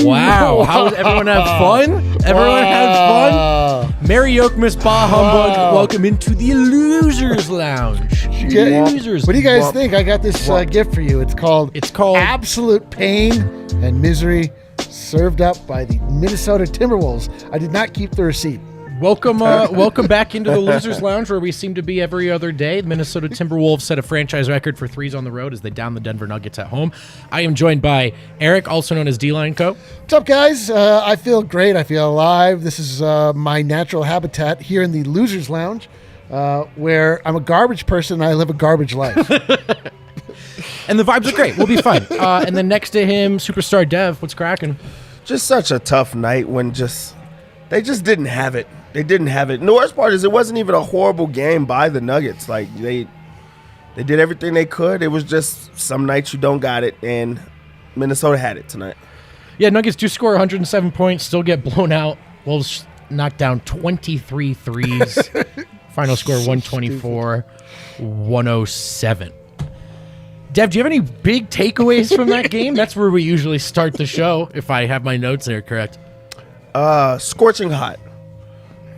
Wow. How did everyone have fun? Everyone had fun? Merry Jokmas, Bah Humbug. Welcome into the Losers Lounge. Losers. What do you guys think? I got this gift for you. It's called Absolute Pain and Misery, served up by the Minnesota Timberwolves. I did not keep the receipt. Welcome back into the Losers Lounge, where we seem to be every other day. The Minnesota Timberwolves set a franchise record for threes on the road as they down the Denver Nuggets at home. I am joined by Eric, also known as D-Line Co. What's up, guys? I feel great. I feel alive. This is my natural habitat here in the Losers Lounge, where I'm a garbage person and I live a garbage life. And the vibes are great. We'll be fine. And then next to him, Superstar Dev. What's cracking? Just such a tough night when they just didn't have it. They didn't have it. And the worst part is it wasn't even a horrible game by the Nuggets. Like, they did everything they could. It was just some nights you don't got it, and Minnesota had it tonight. Yeah, Nuggets do score 107 points, still get blown out. Wolves knocked down 23 threes. Final score 124-107. Dev, do you have any big takeaways from that game? That's where we usually start the show, if I have my notes there correct. Scorching hot.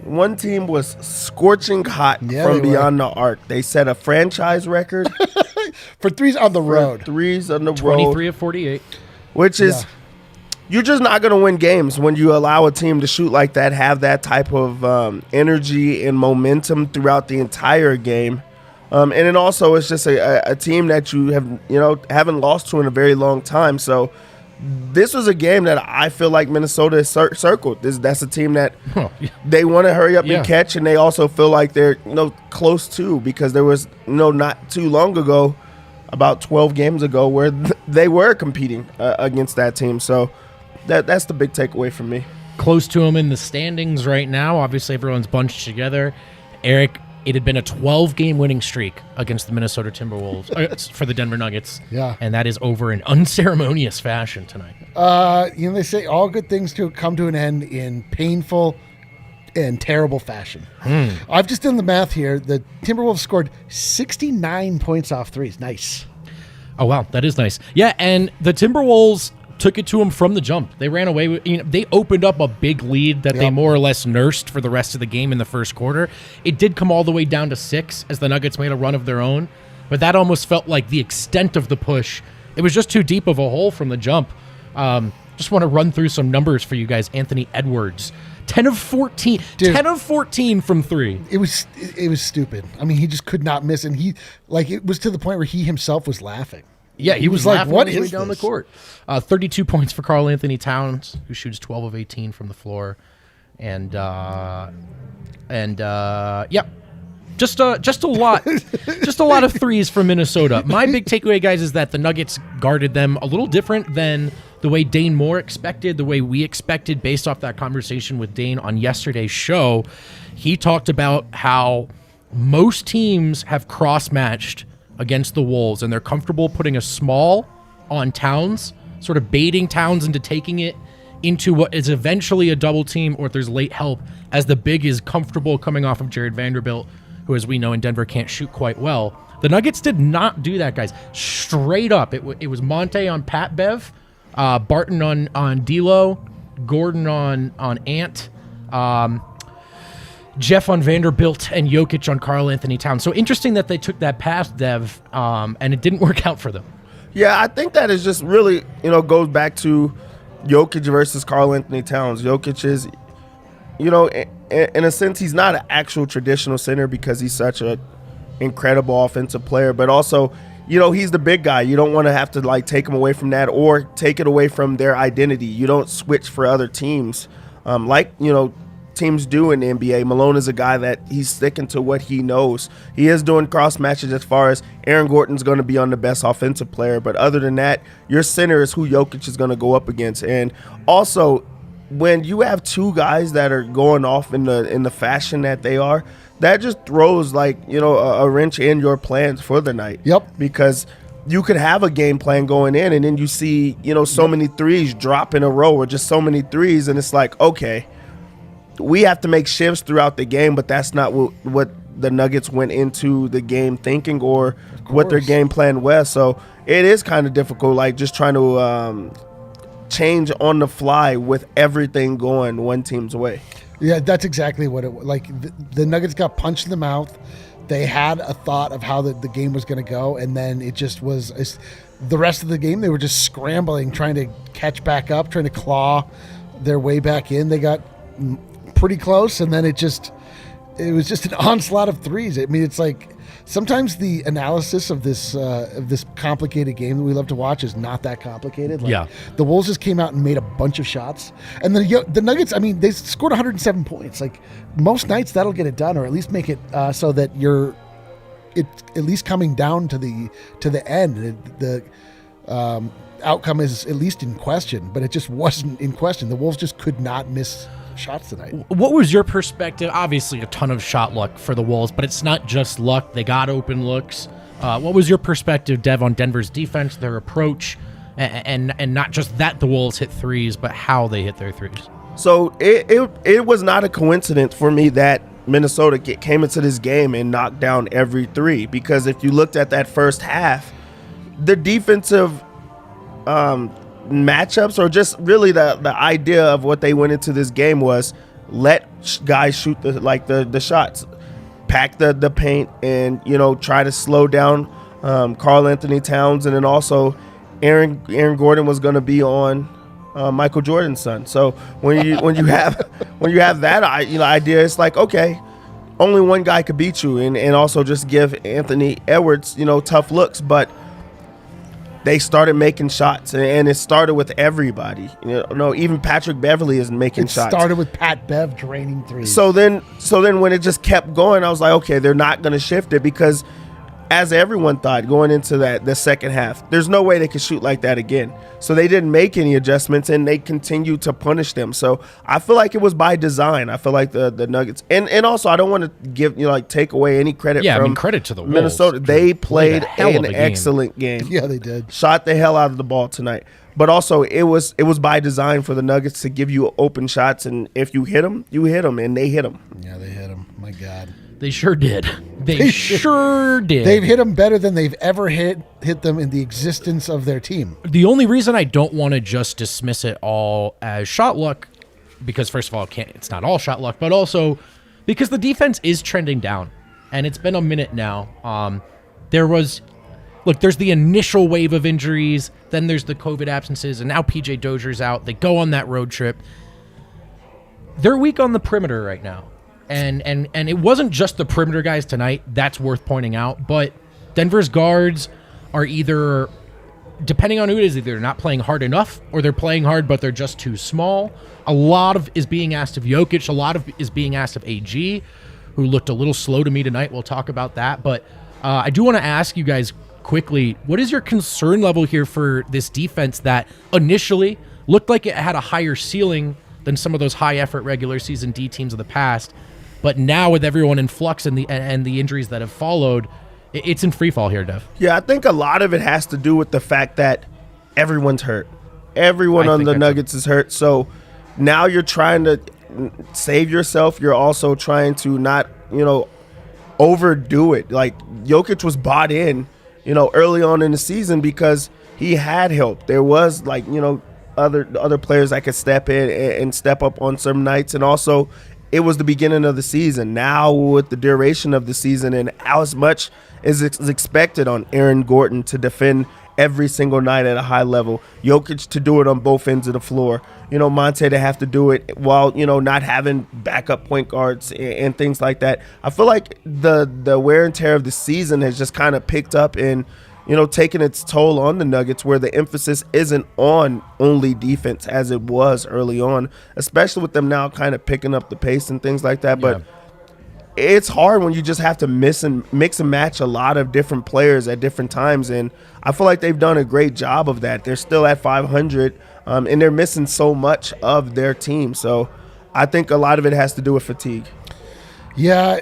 One team was scorching hot from beyond the arc. They set a franchise record for threes on the road. 23 of 48. Which is, you're just not going to win games when you allow a team to shoot like that, have that type of energy and momentum throughout the entire game. And then also it's just a team that you haven't lost to in a very long time. So this was a game that I feel like Minnesota has circled. That's a team that they want to hurry up and catch, and they also feel like they're close to, because there was not too long ago, about 12 games ago, where they were competing against that team. So that's the big takeaway from me. Close to them in the standings right now. Obviously, everyone's bunched together. Eric, it had been a 12-game winning streak against the Minnesota Timberwolves for the Denver Nuggets. Yeah. And that is over in unceremonious fashion tonight. They say all good things to come to an end in painful and terrible fashion. I've just done the math here. The Timberwolves scored 69 points off threes. Nice. Oh, wow. That is nice. Yeah, and the Timberwolves took it to them from the jump. They ran away with, they opened up a big lead that they more or less nursed for the rest of the game in the first quarter. It did come all the way down to 6 as the Nuggets made a run of their own, but that almost felt like the extent of the push. It was just too deep of a hole from the jump. Just want to run through some numbers for you guys. Anthony Edwards, 10 of 14. Dude, 10 of 14 from 3. It was stupid. I mean, he just could not miss, and it was to the point where he himself was laughing. Yeah, he was like, "What is down the court?" 32 points for Anthon-towns, who shoots 12 of 18 from the floor, and just a lot, just a lot of threes from Minnesota. My big takeaway, guys, is that the Nuggets guarded them a little different than the way Dane Moore expected, the way we expected, based off that conversation with Dane on yesterday's show. He talked about how most teams have cross-matched against the Wolves, and they're comfortable putting a small on Towns, sort of baiting Towns into taking it into what is eventually a double team, or if there's late help, as the big is comfortable coming off of Jared Vanderbilt, who, as we know, in Denver can't shoot quite well. The Nuggets did not do that, guys. Straight up, it was Monte on Pat Bev, Barton on D'Lo, Gordon on Ant, Jeff on Vanderbilt, and Jokic on Karl-Anthony-Towns. So interesting that they took that pass, Dev, and it didn't work out for them. Yeah, I think that is just really, goes back to Jokic versus Karl-Anthony-Towns. Jokic is, in a sense, he's not an actual traditional center because he's such an incredible offensive player, but also, he's the big guy. You don't want to have to, take him away from that or take it away from their identity. You don't switch for other teams teams do in the NBA. Malone is a guy that he's sticking to what he knows. He is doing cross matches as far as Aaron Gordon's going to be on the best offensive player, but other than that, your center is who Jokic is going to go up against. And also, when you have two guys that are going off in the fashion that they are, that just throws a wrench in your plans for the night. Yep. Because you could have a game plan going in, and then you see so many threes drop in a row, or just so many threes, and it's like, okay, we have to make shifts throughout the game, but that's not what the Nuggets went into the game thinking, or what their game plan was. So it is kind of difficult, just trying to change on the fly with everything going one team's way. Yeah, that's exactly what it was. Like, the Nuggets got punched in the mouth. They had a thought of how the game was going to go, and then it just was the rest of the game. They were just scrambling, trying to catch back up, trying to claw their way back in. They got pretty close, and then it was just an onslaught of threes. I mean, it's like sometimes the analysis of this complicated game that we love to watch is not that complicated. Like, yeah. The Wolves just came out and made a bunch of shots. And the Nuggets, I mean, they scored 107 points. Like, most nights that'll get it done, or at least make it so that it's at least coming down to the end. The outcome is at least in question, but it just wasn't in question. The Wolves just could not miss shots tonight. What was your perspective? Obviously, a ton of shot luck for the Wolves, but it's not just luck. They got open looks. What was your perspective, Dev, on Denver's defense, their approach, and not just that the Wolves hit threes, but how they hit their threes? So it was not a coincidence for me that Minnesota came into this game and knocked down every three, because if you looked at that first half, the defensive matchups, or just really the idea of what they went into this game was let guys shoot the shots, pack the paint, and try to slow down Karl Anthony-Towns, and then also Aaron Gordon was going to be on Michael Jordan's son. So when you have that idea, it's like, okay, only one guy could beat you, and also just give Anthony Edwards tough looks. But they started making shots, and it started with everybody. Even Patrick Beverley is making shots. It started with Pat Bev draining threes. So then when it just kept going, I was like, okay, they're not going to shift it, because as everyone thought going into the second half, there's no way they could shoot like that again. So they didn't make any adjustments, and they continued to punish them. So I feel like it was by design. I feel like the Nuggets, and also I don't want to give take away any credit. Yeah, from I mean, credit to the Wolves. Minnesota. They played an game. excellent game. Yeah, they did. Shot the hell out of the ball tonight. But also it was by design for the Nuggets to give you open shots, and if you hit them, you hit them, and they hit them. Yeah, they hit them. My God. They sure did. They sure did. They've hit them better than they've ever hit them in the existence of their team. The only reason I don't want to just dismiss it all as shot luck, because first of all, it's not all shot luck, but also because the defense is trending down, and it's been a minute now. There's the initial wave of injuries, then there's the COVID absences, and now PJ Dozier's out. They go on that road trip. They're weak on the perimeter right now. And it wasn't just the perimeter guys tonight. That's worth pointing out. But Denver's guards are either, depending on who it is, either not playing hard enough, or they're playing hard but they're just too small. A lot of is being asked of Jokic. A lot of is being asked of AG, who looked a little slow to me tonight. We'll talk about that. But I do want to ask you guys quickly, what is your concern level here for this defense that initially looked like it had a higher ceiling than some of those high-effort regular season D teams of the past? But now with everyone in flux and the injuries that have followed, it's in free fall here, Dev. Yeah, I think a lot of it has to do with the fact that everyone's hurt. Everyone on the Nuggets is hurt. So now you're trying to save yourself. You're also trying to not, overdo it. Like, Jokic was bought in, early on in the season because he had help. There was other players that could step in and step up on some nights, and also it was the beginning of the season. Now with the duration of the season and how as much is expected on Aaron Gordon to defend every single night at a high level, Jokic to do it on both ends of the floor, Monte to have to do it while, not having backup point guards and things like that. I feel like the wear and tear of the season has just kind of picked up and, taking its toll on the Nuggets, where the emphasis isn't on only defense as it was early on, especially with them now kind of picking up the pace and things like that. But it's hard when you just have to mix and match a lot of different players at different times, and I feel like they've done a great job of that. They're still at 500, and they're missing so much of their team. So I think a lot of it has to do with fatigue. Yeah,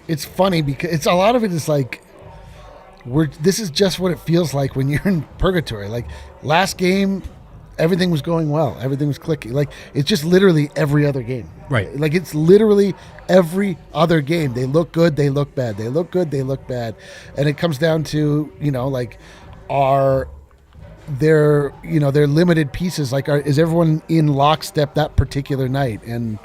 it's funny because a lot of it is like, this is just what it feels like when you're in purgatory. Like, last game, everything was going well. Everything was clicking. Like, it's just literally every other game. Right. Like, it's literally every other game. They look good, they look bad. They look good, they look bad. And it comes down to, their limited pieces. Like, is everyone in lockstep that particular night? And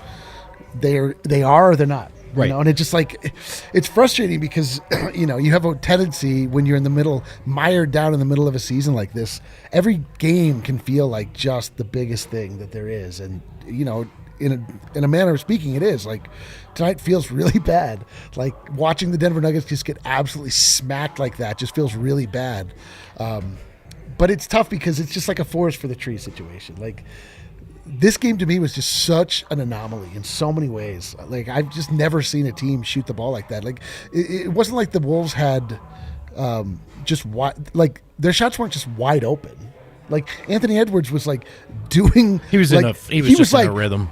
they are or they're not. Right. And it's just like, it's frustrating because, you have a tendency when you're in the middle, mired down in the middle of a season like this, every game can feel like just the biggest thing that there is. And, in a manner of speaking, it is. Like, tonight feels really bad. Like, watching the Denver Nuggets just get absolutely smacked like that just feels really bad. But it's tough because it's just like a forest for the tree situation. Like, this game to me was just such an anomaly in so many ways. Like, I've just never seen a team shoot the ball like that. Like, it wasn't like the Wolves had just wide, like, their shots weren't just wide open. Like, Anthony Edwards was like doing. He was like, in a rhythm.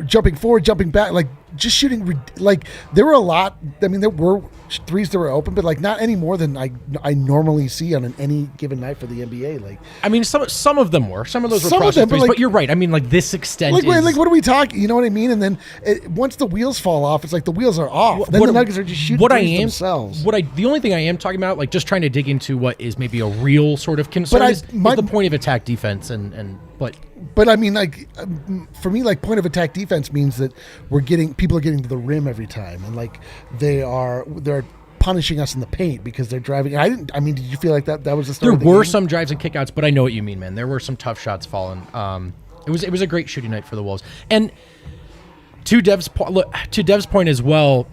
Jumping forward, jumping back, like just shooting. Like, there were a lot. I mean, there were threes that were open, but like not any more than I normally see on any given night for the NBA. Like, I mean, some of them were. Some of those were Some of process them, but, threes, like- but you're right. I mean, like this extent like, is, like what are we talking? You know what I mean? And then once the wheels fall off, it's like the wheels are off. Then the Nuggets are just shooting threes themselves. The only thing I am talking about, like just trying to dig into what is maybe a real sort of concern But is the point of attack defense But I mean, like, for me, like, point of attack defense means that people are getting to the rim every time, and like they're punishing us in the paint because they're driving. Did you feel like that was the start? There were some drives and kickouts, but I know what you mean, man. There were some tough shots falling. It was a great shooting night for the Wolves. And to Dev's point as well,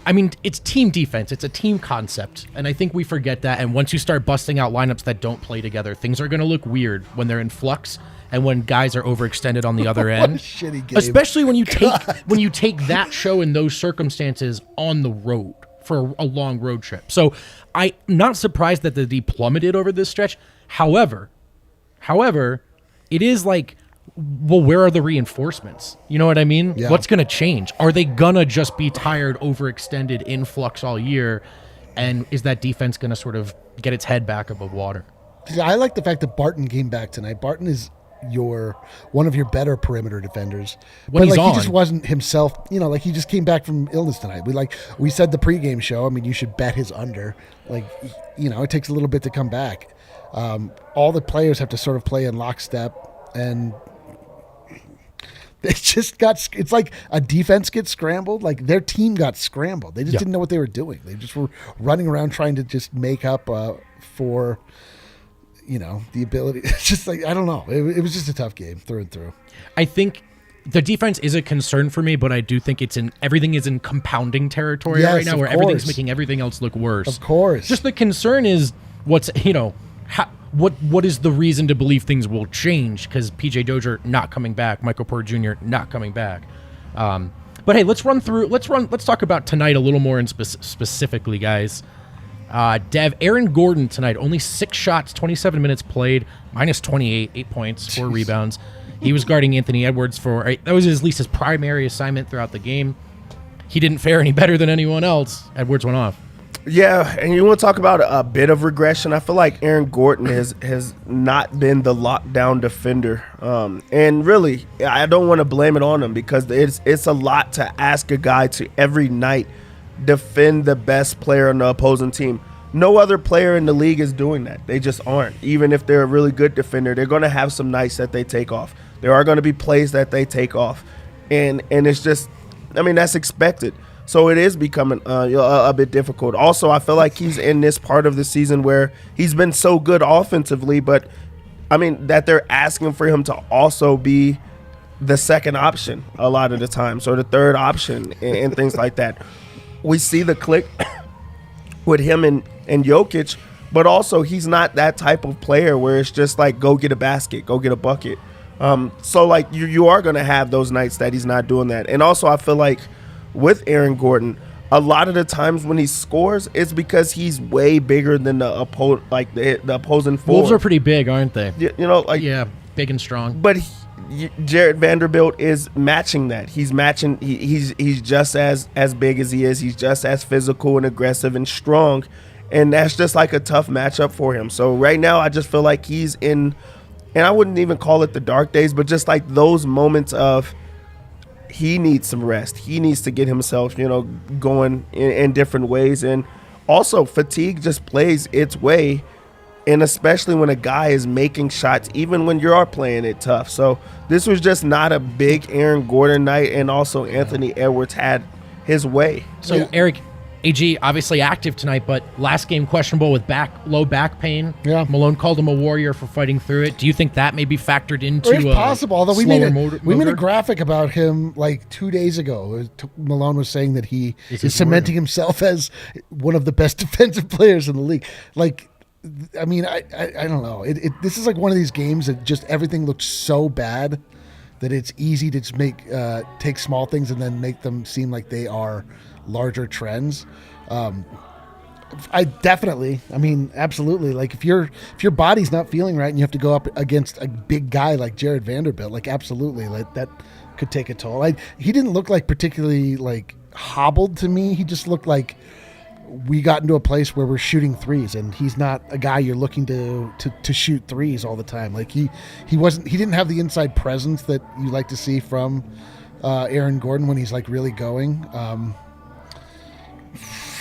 I mean, it's team defense. It's a team concept, and I think we forget that. And once you start busting out lineups that don't play together, things are going to look weird when they're in flux and when guys are overextended on the other end. What a shitty game. Especially when you take that show in those circumstances on the road for a long road trip. So I'm not surprised that the D plummeted over this stretch. However, it is like, well, where are the reinforcements? You know what I mean? Yeah. What's going to change? Are they going to just be tired, overextended, in flux all year? And is that defense going to sort of get its head back above water? I like the fact that Barton came back tonight. Barton is one of your better perimeter defenders. When he's he on. just wasn't himself. Like, he just came back from illness tonight. We said the pregame show. I mean, you should bet his under. Like, it takes a little bit to come back. All the players have to sort of play in lockstep, and they just it's like a defense gets scrambled. Like, their team got scrambled. They just didn't know what they were doing. They just were running around trying to just make up for, the ability. It's just like, I don't know. It was just a tough game through and through. I think the defense is a concern for me, but I do think everything is in compounding territory right now, where everything's making everything else look worse. Of course. Just the concern is what is the reason to believe things will change? Because PJ Dozier not coming back, Michael Porter Jr. not coming back. But hey, let's talk about tonight a little more specifically, guys. Aaron Gordon tonight, only 6 shots, 27 minutes played, minus 28, 8 points, 4 rebounds. He was guarding Anthony Edwards that was at least his primary assignment throughout the game. He didn't fare any better than anyone else. Edwards went off. Yeah, and you want to talk about a bit of regression. I feel like Aaron Gordon has not been the lockdown defender. And really, I don't want to blame it on him because it's a lot to ask a guy to every night defend the best player on the opposing team. No other player in the league is doing that. They just aren't. Even if they're a really good defender, they're going to have some nights that they take off. There are going to be plays that they take off. And it's just, I mean, that's expected. So it is becoming a bit difficult. Also, I feel like he's in this part of the season where he's been so good offensively, but, I mean, that they're asking for him to also be the second option a lot of the time, so the third option and things like that. We see the click with him and Jokic, but also he's not that type of player where it's just like, go get a basket, go get a bucket. So, like, you are going to have those nights that he's not doing that. And also, I feel like with Aaron Gordon, a lot of the times when he scores, it's because he's way bigger than the opposing forward. Wolves are pretty big, aren't they? Yeah, big and strong. But Jared Vanderbilt is matching that. He's matching. He's just as big as he is. He's just as physical and aggressive and strong, and that's just like a tough matchup for him. So right now, I just feel like he's in, and I wouldn't even call it the dark days, but just like those moments of he needs some rest. He needs to get himself, going in different ways, and also fatigue just plays its way and especially when a guy is making shots, even when you are playing it tough. So this was just not a big Aaron Gordon night, and also Anthony Edwards had his way. So Eric, AG obviously active tonight, but last game questionable with low back pain. Yeah. Malone called him a warrior for fighting through it. Do you think that may be factored into? It's possible. Although we made a a graphic about him like 2 days ago. Malone was saying that he is cementing himself as one of the best defensive players in the league. Like, I mean, I don't know. This is like one of these games that just everything looks so bad that it's easy to just take small things and then make them seem like they are larger trends. Absolutely. Like if your body's not feeling right and you have to go up against a big guy like Jared Vanderbilt, like absolutely, like that could take a toll. He didn't look like particularly like hobbled to me. He just looked like we got into a place where we're shooting threes, and he's not a guy you're looking to shoot threes all the time. Like he didn't have the inside presence that you like to see from Aaron Gordon when he's like really going.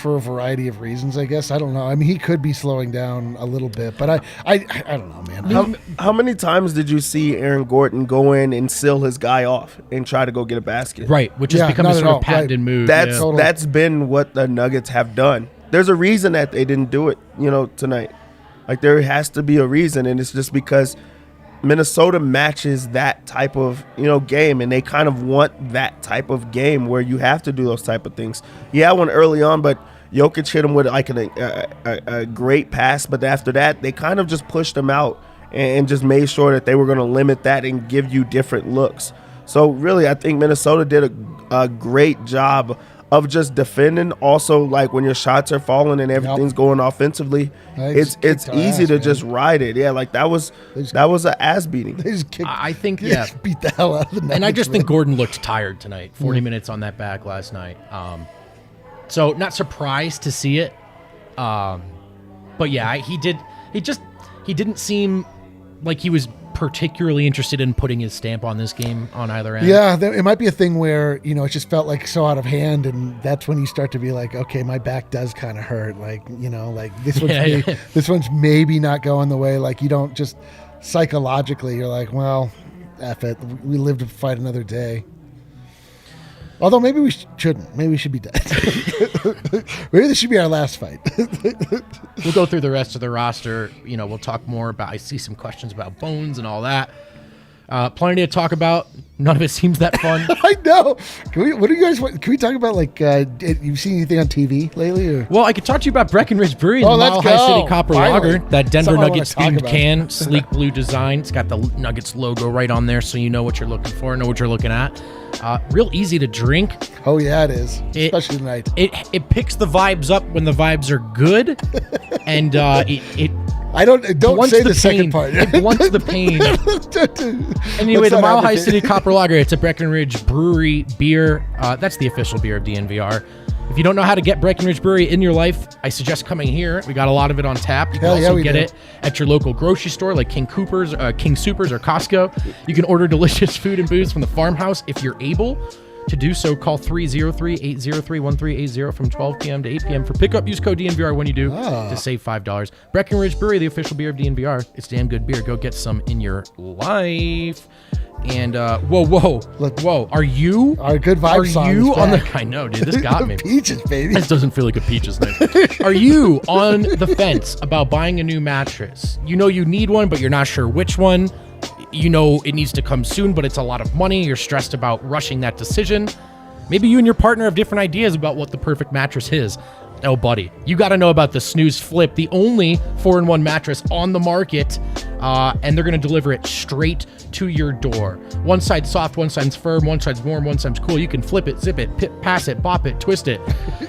For a variety of reasons, I guess. I don't know. I mean, he could be slowing down a little bit, but I don't know, man. How many times did you see Aaron Gordon go in and seal his guy off and try to go get a basket? Right, which has become a sort of patented move. That's been what the Nuggets have done. There's a reason that they didn't do it, tonight. Like, there has to be a reason, and it's just because Minnesota matches that type of game, and they kind of want that type of game where you have to do those type of things. Yeah, one early on, but Jokic hit him with like a great pass, but after that they kind of just pushed him out and just made sure that they were going to limit that and give you different looks. So really, I think Minnesota did a great job of just defending. Also, like when your shots are falling and everything's going offensively, it's easy to just ride it. Yeah, like that was an ass beating. They just kicked, I think beat the hell out of the Nuggets. And I just think Gordon looked tired tonight. 40 minutes on that back last night. So not surprised to see it. But yeah, he didn't seem like he was particularly interested in putting his stamp on this game on either end. Yeah, it might be a thing where, it just felt like so out of hand, and that's when you start to be like, okay, my back does kind of hurt. Like, like this one's maybe not going the way, like you don't just psychologically, you're like, well, F it. We live to fight another day. Although maybe we shouldn't. Maybe we should be dead. Maybe this should be our last fight. We'll go through the rest of the roster. We'll talk more about. I see some questions about Bones and all that. Plenty to talk about. None of it seems that fun. I know. What do you guys want? Can we talk about, like, you've seen anything on TV lately? Or? Well, I could talk to you about Breckenridge Brewery and the Mile High City Copper Lager. That Denver Nuggets themed can, sleek blue design. It's got the Nuggets logo right on there, so you know what you're looking for, know what you're looking at. Real easy to drink. Oh yeah, it is. Especially tonight. It picks the vibes up when the vibes are good, and don't say the second part. It blunts the pain. Anyway, the Mile High City Copper Lager. It's a Breckenridge Brewery beer. That's the official beer of DNVR. If you don't know how to get Breckenridge Brewery in your life, I suggest coming here. We got a lot of it on tap. You can also get it at your local grocery store like King Supers or Costco. You can order delicious food and booze from the farmhouse if you're able to do so. Call 303-803-1380 from 12 p.m. to 8 p.m. for pickup. Use code DNVR when you do to save $5. Breckenridge Brewery, the official beer of DNVR. It's damn good beer. Go get some in your life. And whoa! Are you our good vibe song? Are you on the? I know, dude. This got me. Peaches, baby. This doesn't feel like a Peaches night. Are you on the fence about buying a new mattress? You know you need one, but you're not sure which one. You know it needs to come soon, but it's a lot of money. You're stressed about rushing that decision. Maybe you and your partner have different ideas about what the perfect mattress is. Oh, buddy, you got to know about the Snooze Flip, the only 4-in-1 mattress on the market, and they're going to deliver it straight to your door. One side's soft, one side's firm, one side's warm, one side's cool. You can flip it, zip it, pass it, bop it, twist it.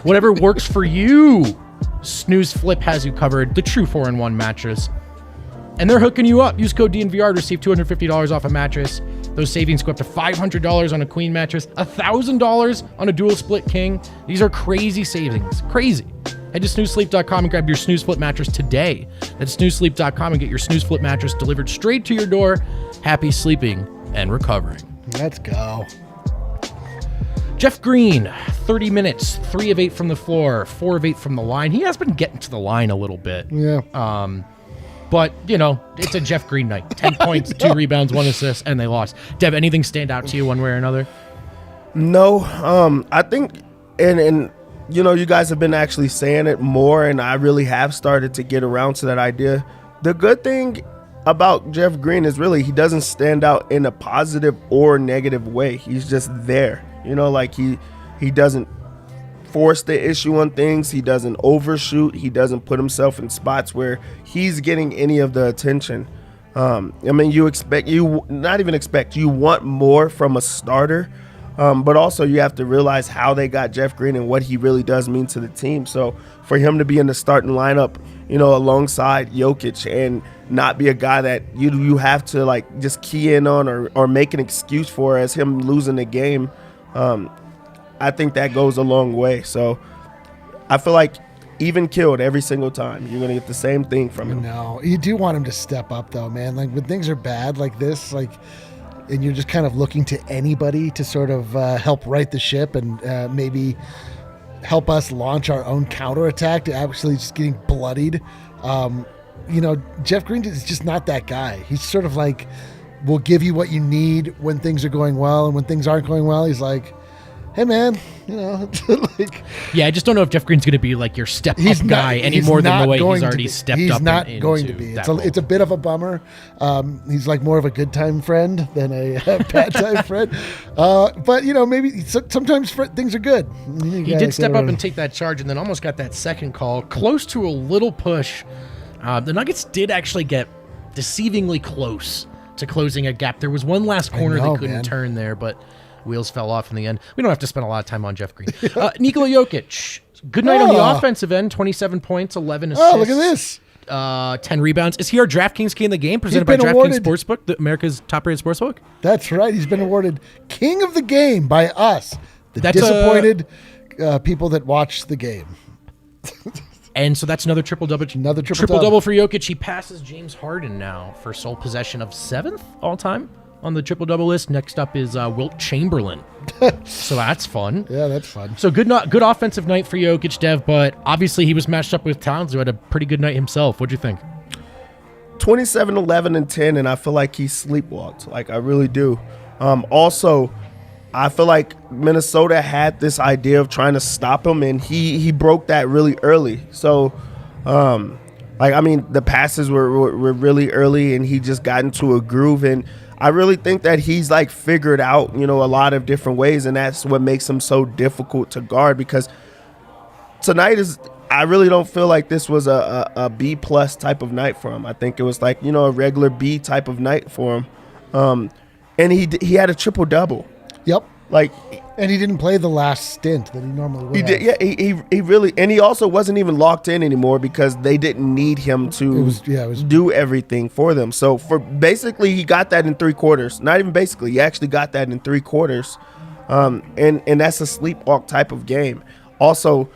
Whatever works for you. Snooze Flip has you covered, the true 4-in-1 mattress. And they're hooking you up. Use code DNVR to receive $250 off a mattress. Those savings go up to $500 on a queen mattress, $1,000 on a dual split king. These are crazy savings. Crazy. Head to snoozesleep.com and grab your Snooze Flip mattress today. That's snoozesleep.com and get your Snooze Flip mattress delivered straight to your door. Happy sleeping and recovering. Let's go. Jeff Green, 30 minutes, 3 of 8 from the floor, 4 of 8 from the line. He has been getting to the line a little bit. Yeah. But, it's a Jeff Green night. 10 points, 2 rebounds, 1 assist, and they lost. Dev, anything stand out to you one way or another? No. I think, and you guys have been actually saying it more, and I really have started to get around to that idea. The good thing about Jeff Green is really he doesn't stand out in a positive or negative way. He's just there. He doesn't force the issue on things. He doesn't overshoot. He doesn't put himself in spots where he's getting any of the attention. You want more from a starter, but also you have to realize how they got Jeff Green and what he really does mean to the team. So for him to be in the starting lineup, alongside Jokic and not be a guy that you have to just key in on or make an excuse for as him losing the game, I think that goes a long way. So I feel like even killed every single time, you're going to get the same thing from him. No, you do want him to step up, though, man. When things are bad like this, and you're just kind of looking to anybody to sort of help right the ship and maybe help us launch our own counterattack to actually just getting bloodied. Jeff Green is just not that guy. He's sort of will give you what you need when things are going well, and when things aren't going well, he's like, hey man, yeah, I just don't know if Jeff Green's going to be your step up guy any more than the way he's already stepped up. He's not going to be. It's a bit of a bummer. He's more of a good time friend than a bad time friend. But maybe sometimes things are good. He did step up and take that charge, and then almost got that second call, close to a little push. The Nuggets did actually get deceivingly close to closing a gap. There was one last corner they couldn't turn there, but wheels fell off in the end. We don't have to spend a lot of time on Jeff Green. Nikola Jokic, good night on the offensive end. 27 points, 11 assists. Oh, look at this. 10 rebounds. Is he our DraftKings King of the Game, presented by DraftKings Sportsbook, America's top-rated sportsbook? That's right. He's been awarded King of the Game by us, the disappointed people that watch the game. And so that's another triple-double. Another triple-double for Jokic. He passes James Harden now for sole possession of 7th all-time on the triple-double list. Next up is Wilt Chamberlain. So that's fun. Yeah, that's fun. So good offensive night for Jokic, Dev, but obviously he was matched up with Towns, who had a pretty good night himself. What'd you think? 27, 11, and 10, and I feel like he sleepwalked. I really do. Also, I feel like Minnesota had this idea of trying to stop him, and he broke that really early. So, the passes were really early, and he just got into a groove, and I really think that he's figured out, a lot of different ways, and that's what makes him so difficult to guard, because tonight I really don't feel like this was a B plus type of night for him. I think it was a regular B type of night for him. And he had a triple double. Yep. And he didn't play the last stint that he normally would. He did. Yeah, he really, and he also wasn't even locked in anymore because they didn't need him to do everything for them. So basically he got that in 3 quarters. Not even basically, he actually got that in 3 quarters. And that's a sleepwalk type of game. Also,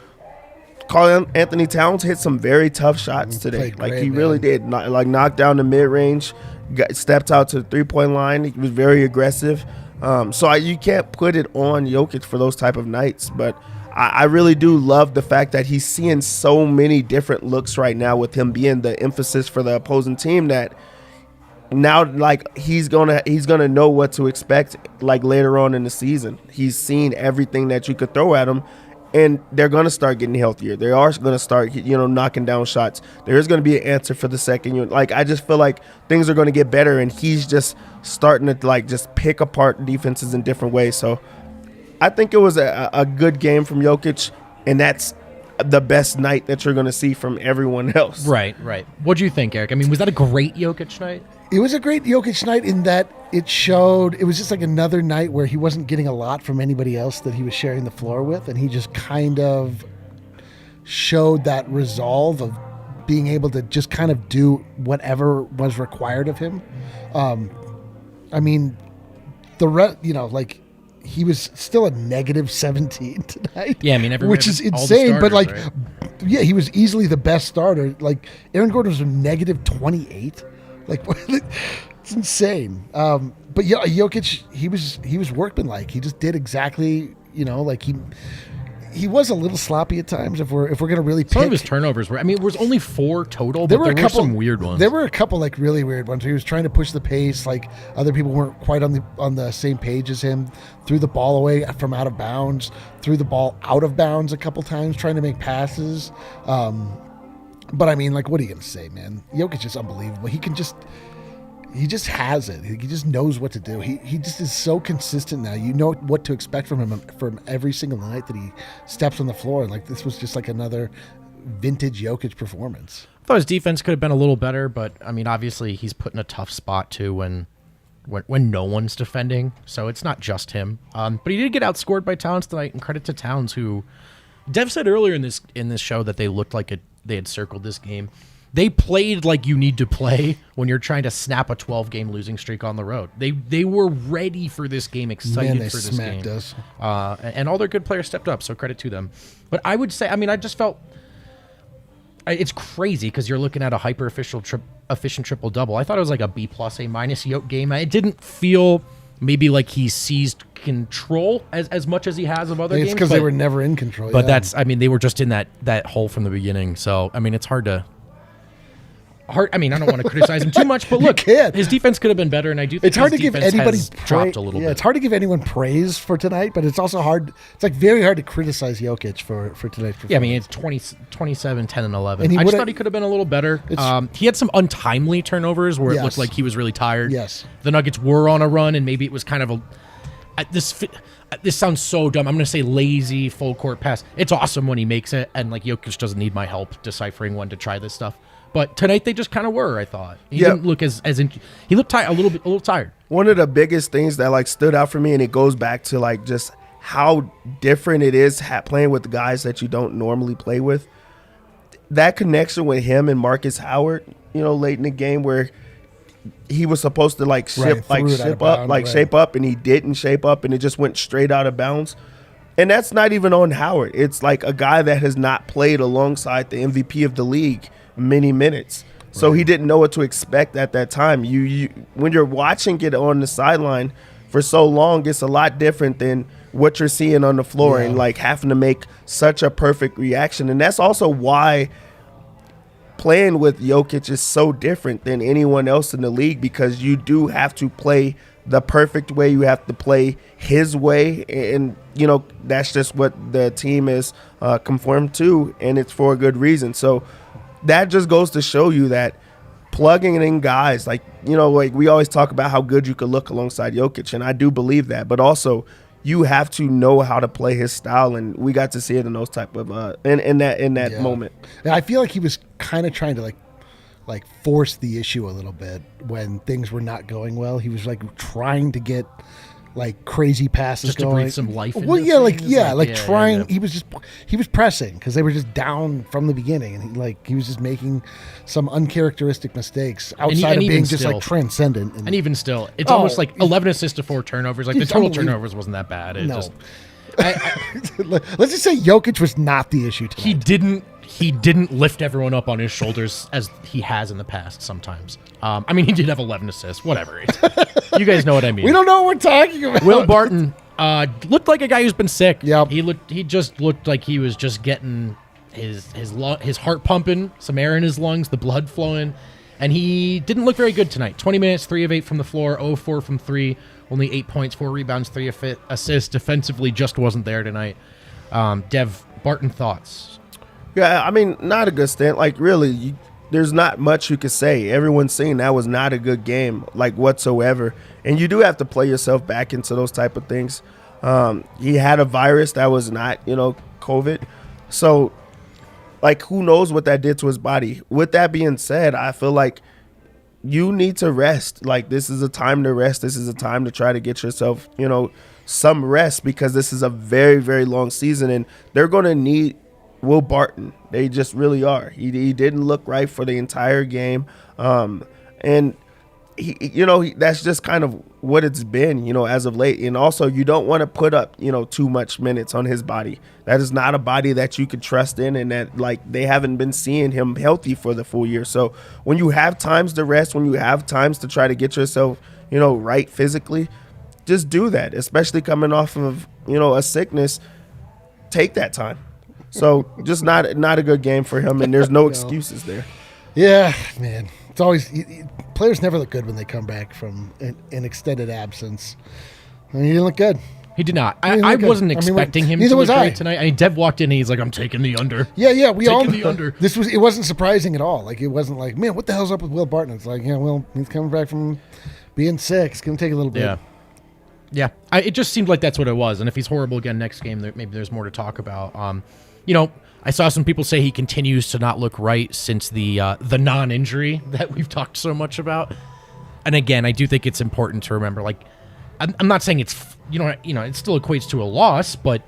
Anthon-towns hit some very tough shots today. He really did. Knocked down the mid range, stepped out to the 3-point line. He was very aggressive. So you can't put it on Jokic for those type of nights, but I really do love the fact that he's seeing so many different looks right now, with him being the emphasis for the opposing team, that now he's gonna know what to expect later on in the season. He's seen everything that you could throw at him, and they're going to start getting healthier. They are going to start, knocking down shots. There is going to be an answer for the second unit. I just feel like things are going to get better, and he's just starting to, just pick apart defenses in different ways. So I think it was a good game from Jokic, and that's the best night that you're going to see from everyone else. Right. What do you think, Eric? Was that a great Jokic night? It was a great Jokic night in that it was just another night where he wasn't getting a lot from anybody else that he was sharing the floor with, and he just kind of showed that resolve of being able to just kind of do whatever was required of him. He was still a negative 17 tonight. Yeah, which is insane. But right? he was easily the best starter. Aaron Gordon was a negative 28. It's insane. But Jokic, he was workmanlike. He just did exactly, he was a little sloppy at times. If we're gonna really pick, some of his turnovers were. I mean, it was only 4 total, but there were some weird ones. There were a couple like really weird ones. He was trying to push the pace, like other people weren't quite on the same page as him. Threw the ball away from out of bounds. Threw the ball out of bounds a couple times, trying to make passes. But I mean, like, what are you gonna say, man? Jokic is unbelievable. He just has it. He just knows what to do. He just is so consistent now. You know what to expect from him from every single night that he steps on the floor. Like, this was just like another vintage Jokic performance. I thought his defense could have been a little better, but I mean, obviously he's put in a tough spot too when no one's defending. So it's not just him. But he did get outscored by Towns tonight, and credit to Towns, who Dev said earlier in this show that they looked like they had circled this game. They played like you need to play when you're trying to snap a 12-game losing streak on the road. They were ready for this game, excited for this game. Us. And all their good players stepped up, so credit to them. But I would say, I mean, I just felt it's crazy because you're looking at a efficient triple-double. I thought it was like a B+, A- Yoke game. It didn't feel maybe like he seized control as much as he has of other games. It's because they were never in control. But I mean, they were just in that hole from the beginning. So, I mean, it's hard. I mean, I don't want to criticize him too much, but look, his defense could have been better, and I do think it's hard to give anybody dropped a little bit. It's hard to give anyone praise for tonight, but it's also hard. It's like very hard to criticize Jokic for tonight's performance. Yeah, I mean, it's 27, 10, and 11. And I just thought he could have been a little better. He had some untimely turnovers where it looked like he was really tired. Yes. The Nuggets were on a run, and maybe it was kind of this sounds so dumb. I'm going to say lazy full court pass. It's awesome when he makes it, and like Jokic doesn't need my help deciphering when to try this stuff. But tonight they just kind of were. I thought he didn't look he looked a little tired. One of the biggest things that like stood out for me, and it goes back to like just how different it is playing with the guys that you don't normally play with. That connection with him and Markus Howard, late in the game where he was supposed to shape up, and he didn't shape up, and it just went straight out of bounds. And that's not even on Howard. It's like a guy that has not played alongside the MVP of the league many minutes. So he didn't know what to expect at that time. You when you're watching it on the sideline for so long, it's a lot different than what you're seeing on the floor and like having to make such a perfect reaction. And that's also why playing with Jokic is so different than anyone else in the league, because you do have to play the perfect way. You have to play his way, and that's just what the team is conformed to, and it's for a good reason. So that just goes to show you that plugging in guys, like we always talk about how good you could look alongside Jokic, and I do believe that, but also you have to know how to play his style, and we got to see it in those type of in that moment. And I feel like he was kind of trying to like force the issue a little bit when things were not going well. He was like trying to get like crazy passes just to going. breathe some life into trying. Yeah. He was pressing because they were just down from the beginning, and he was just making some uncharacteristic mistakes outside of being just like transcendent. And even still, it's almost like 11 assists to 4 turnovers. Like the total turnovers wasn't that bad. Let's just say Jokic was not the issue tonight. He didn't lift everyone up on his shoulders as he has in the past sometimes. I mean, he did have 11 assists. Whatever. You guys know what I mean. We don't know what we're talking about. Will Barton looked like a guy who's been sick. Yep. He just looked like he was just getting his heart pumping, some air in his lungs, the blood flowing, and he didn't look very good tonight. 20 minutes, 3 of 8 from the floor, 0 of 4 from 3, only 8 points, 4 rebounds, 3 assists. Defensively, just wasn't there tonight. Dev, Barton, thoughts? Yeah, I mean, not a good stand. Like, really, there's not much you could say. Everyone's saying that was not a good game, like, whatsoever. And you do have to play yourself back into those type of things. He had a virus that was not, COVID. So, like, who knows what that did to his body. With that being said, I feel like you need to rest. Like, this is a time to rest. This is a time to try to get yourself, some rest, because this is a very, very long season, and they're going to need Will Barton. They just really are. He didn't look right for the entire game, and he that's just kind of what it's been, as of late. And also, you don't want to put up too much minutes on his body. That is not a body that you could trust in, and that they haven't been seeing him healthy for the full year. So when you have times to rest, when you have times to try to get yourself right physically, just do that. Especially coming off of a sickness. take that time. So just not a good game for him, and there's no excuses there. Yeah, man. It's always players never look good when they come back from an extended absence. I mean, he didn't look good. He did not. I wasn't expecting him to look great tonight. I mean, Dev walked in and he's like, I'm taking the under. Yeah, we all taking the under. It wasn't surprising at all. Like, it wasn't like, man, what the hell's up with Will Barton? It's like, yeah, well, he's coming back from being sick. It's going to take a little bit. Yeah. It just seemed like that's what it was. And if he's horrible again next game, maybe there's more to talk about. I saw some people say he continues to not look right since the non-injury that we've talked so much about. And again, I do think it's important to remember, like, I'm not saying it's, it still equates to a loss, but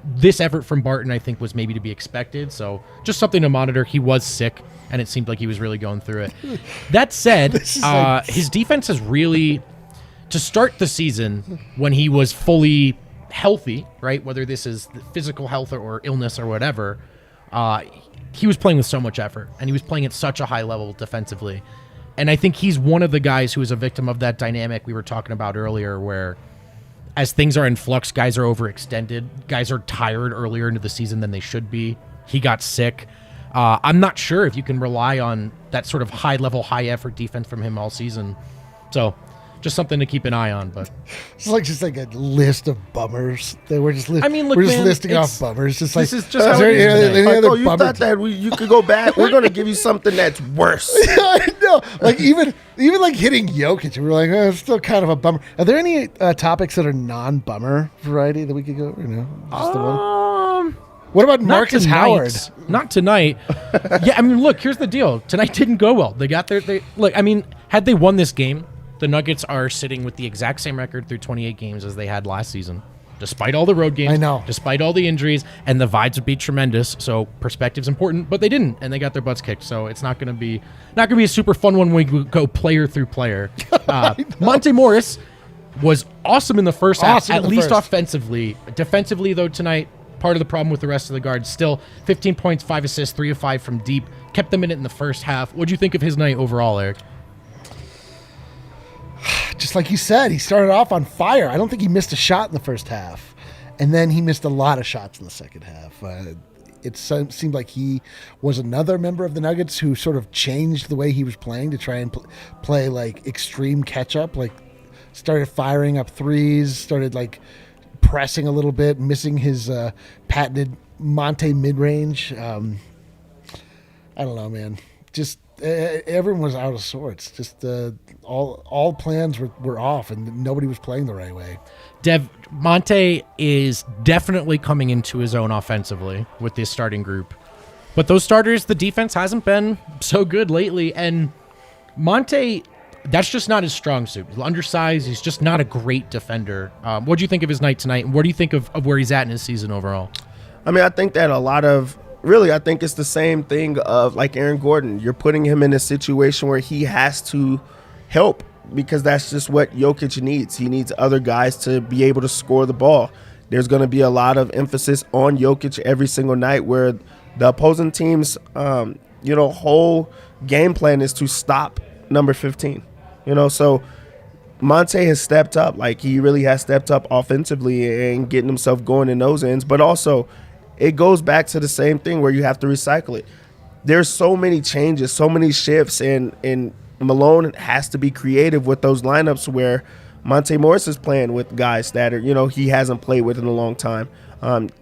this effort from Barton, I think, was maybe to be expected. So just something to monitor. He was sick, and it seemed like he was really going through it. That said, his defense has really, to start the season when he was fully healthy, right, whether this is physical health or illness or whatever, he was playing with so much effort, and he was playing at such a high level defensively. And I think he's one of the guys who is a victim of that dynamic we were talking about earlier, where as things are in flux, guys are overextended. Guys are tired earlier into the season than they should be. He got sick. I'm not sure if you can rely on that sort of high-level, high-effort defense from him all season. So just something to keep an eye on. But it's just like a list of bummers. We're just listing off bummers. Just like, this is just how it is. You thought that you could go back? We're going to give you something that's worse. I know. Like even like hitting Jokic, we were like, it's still kind of a bummer. Are there any topics that are non-bummer variety that we could go over? Just the one. What about Markus Howard? Not tonight. Yeah, I mean, look, here's the deal. Tonight didn't go well. They got look, I mean, had they won this game, the Nuggets are sitting with the exact same record through 28 games as they had last season, despite all the road games. I know. Despite all the injuries, and the vibes would be tremendous. So perspective's important, but they didn't, and they got their butts kicked. So it's not going to be a super fun one when we go player through player. Monte Morris was awesome in the first half, at least offensively. Defensively, though, tonight, part of the problem with the rest of the guards. Still, 15 points, 5 assists, 3 of 5 from deep. Kept them in it in the first half. What do you think of his night overall, Eric? Just like you said, he started off on fire. I don't think he missed a shot in the first half. And then he missed a lot of shots in the second half. It seemed like he was another member of the Nuggets who sort of changed the way he was playing to try and play like extreme catch-up. Like, started firing up threes, started like pressing a little bit, missing his patented Monte mid-range. I don't know, man. Just everyone was out of sorts. Just all plans were off, and nobody was playing the right way. Dev, Monte is definitely coming into his own offensively with this starting group. But those starters, the defense hasn't been so good lately. And Monte, that's just not his strong suit. He's undersized. He's just not a great defender. What do you think of his night tonight? And what do you think of where he's at in his season overall? I mean, I think that I think it's the same thing of like Aaron Gordon. You're putting him in a situation where he has to help because that's just what Jokic needs. He needs other guys to be able to score the ball. There's going to be a lot of emphasis on Jokic every single night where the opposing team's whole game plan is to stop number 15. So Monte has stepped up. Like, he really has stepped up offensively and getting himself going in those ends. But also, it goes back to the same thing where you have to recycle it. There's so many changes, so many shifts, and Malone has to be creative with those lineups where Monte Morris is playing with guys that are, he hasn't played with in a long time.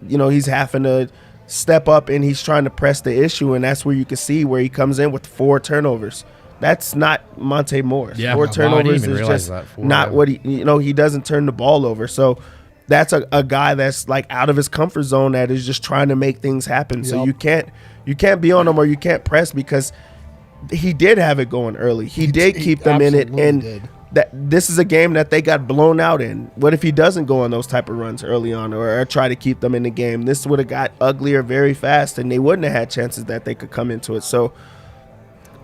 He's having to step up and he's trying to press the issue, and that's where you can see where he comes in with 4 turnovers. That's not Monte Morris. Yeah, 4 turnovers is just not what he doesn't turn the ball over. So that's a guy that's like out of his comfort zone that is just trying to make things happen. Yep. So you can't be on him or you can't press because he did have it going early. He did keep them in it, and this is a game that they got blown out in. What if he doesn't go on those type of runs early on or try to keep them in the game? This would have got uglier very fast, and they wouldn't have had chances that they could come into it. So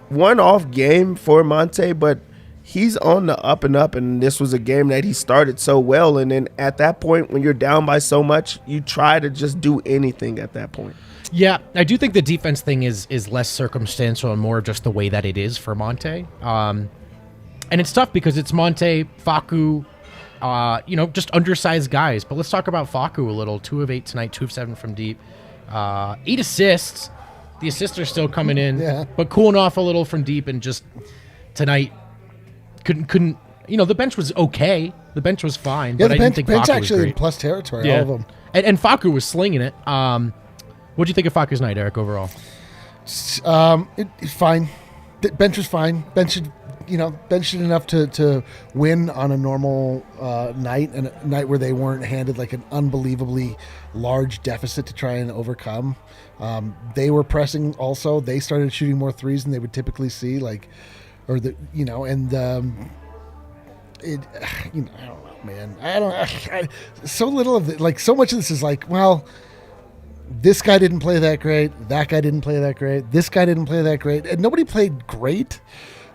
one off game for Monte, but he's on the up and up, and this was a game that he started so well, and then at that point when you're down by so much, you try to just do anything at that point. Yeah, I do think the defense thing is less circumstantial and more just the way that it is for Monte. And it's tough because it's Monte, Facu, just undersized guys. But let's talk about Facu a little. 2 of 8 tonight, 2 of 7 from deep. 8 assists. The assists are still coming in, but cooling off a little from deep, and just tonight couldn't. The bench was okay. The bench was fine. Yeah, but the I didn't think bench Facu was actually great. in plus territory. All of them. And Facu was slinging it. What do you think of Facu's night, Eric? Overall, It's fine. The bench was fine. Benched enough to win on a normal night, and a night where they weren't handed like an unbelievably large deficit to try and overcome. They were pressing also. They started shooting more threes than they would typically see, I don't know, man. So little of it, like so much of this is like, well, this guy didn't play that great. That guy didn't play that great. This guy didn't play that great. And nobody played great.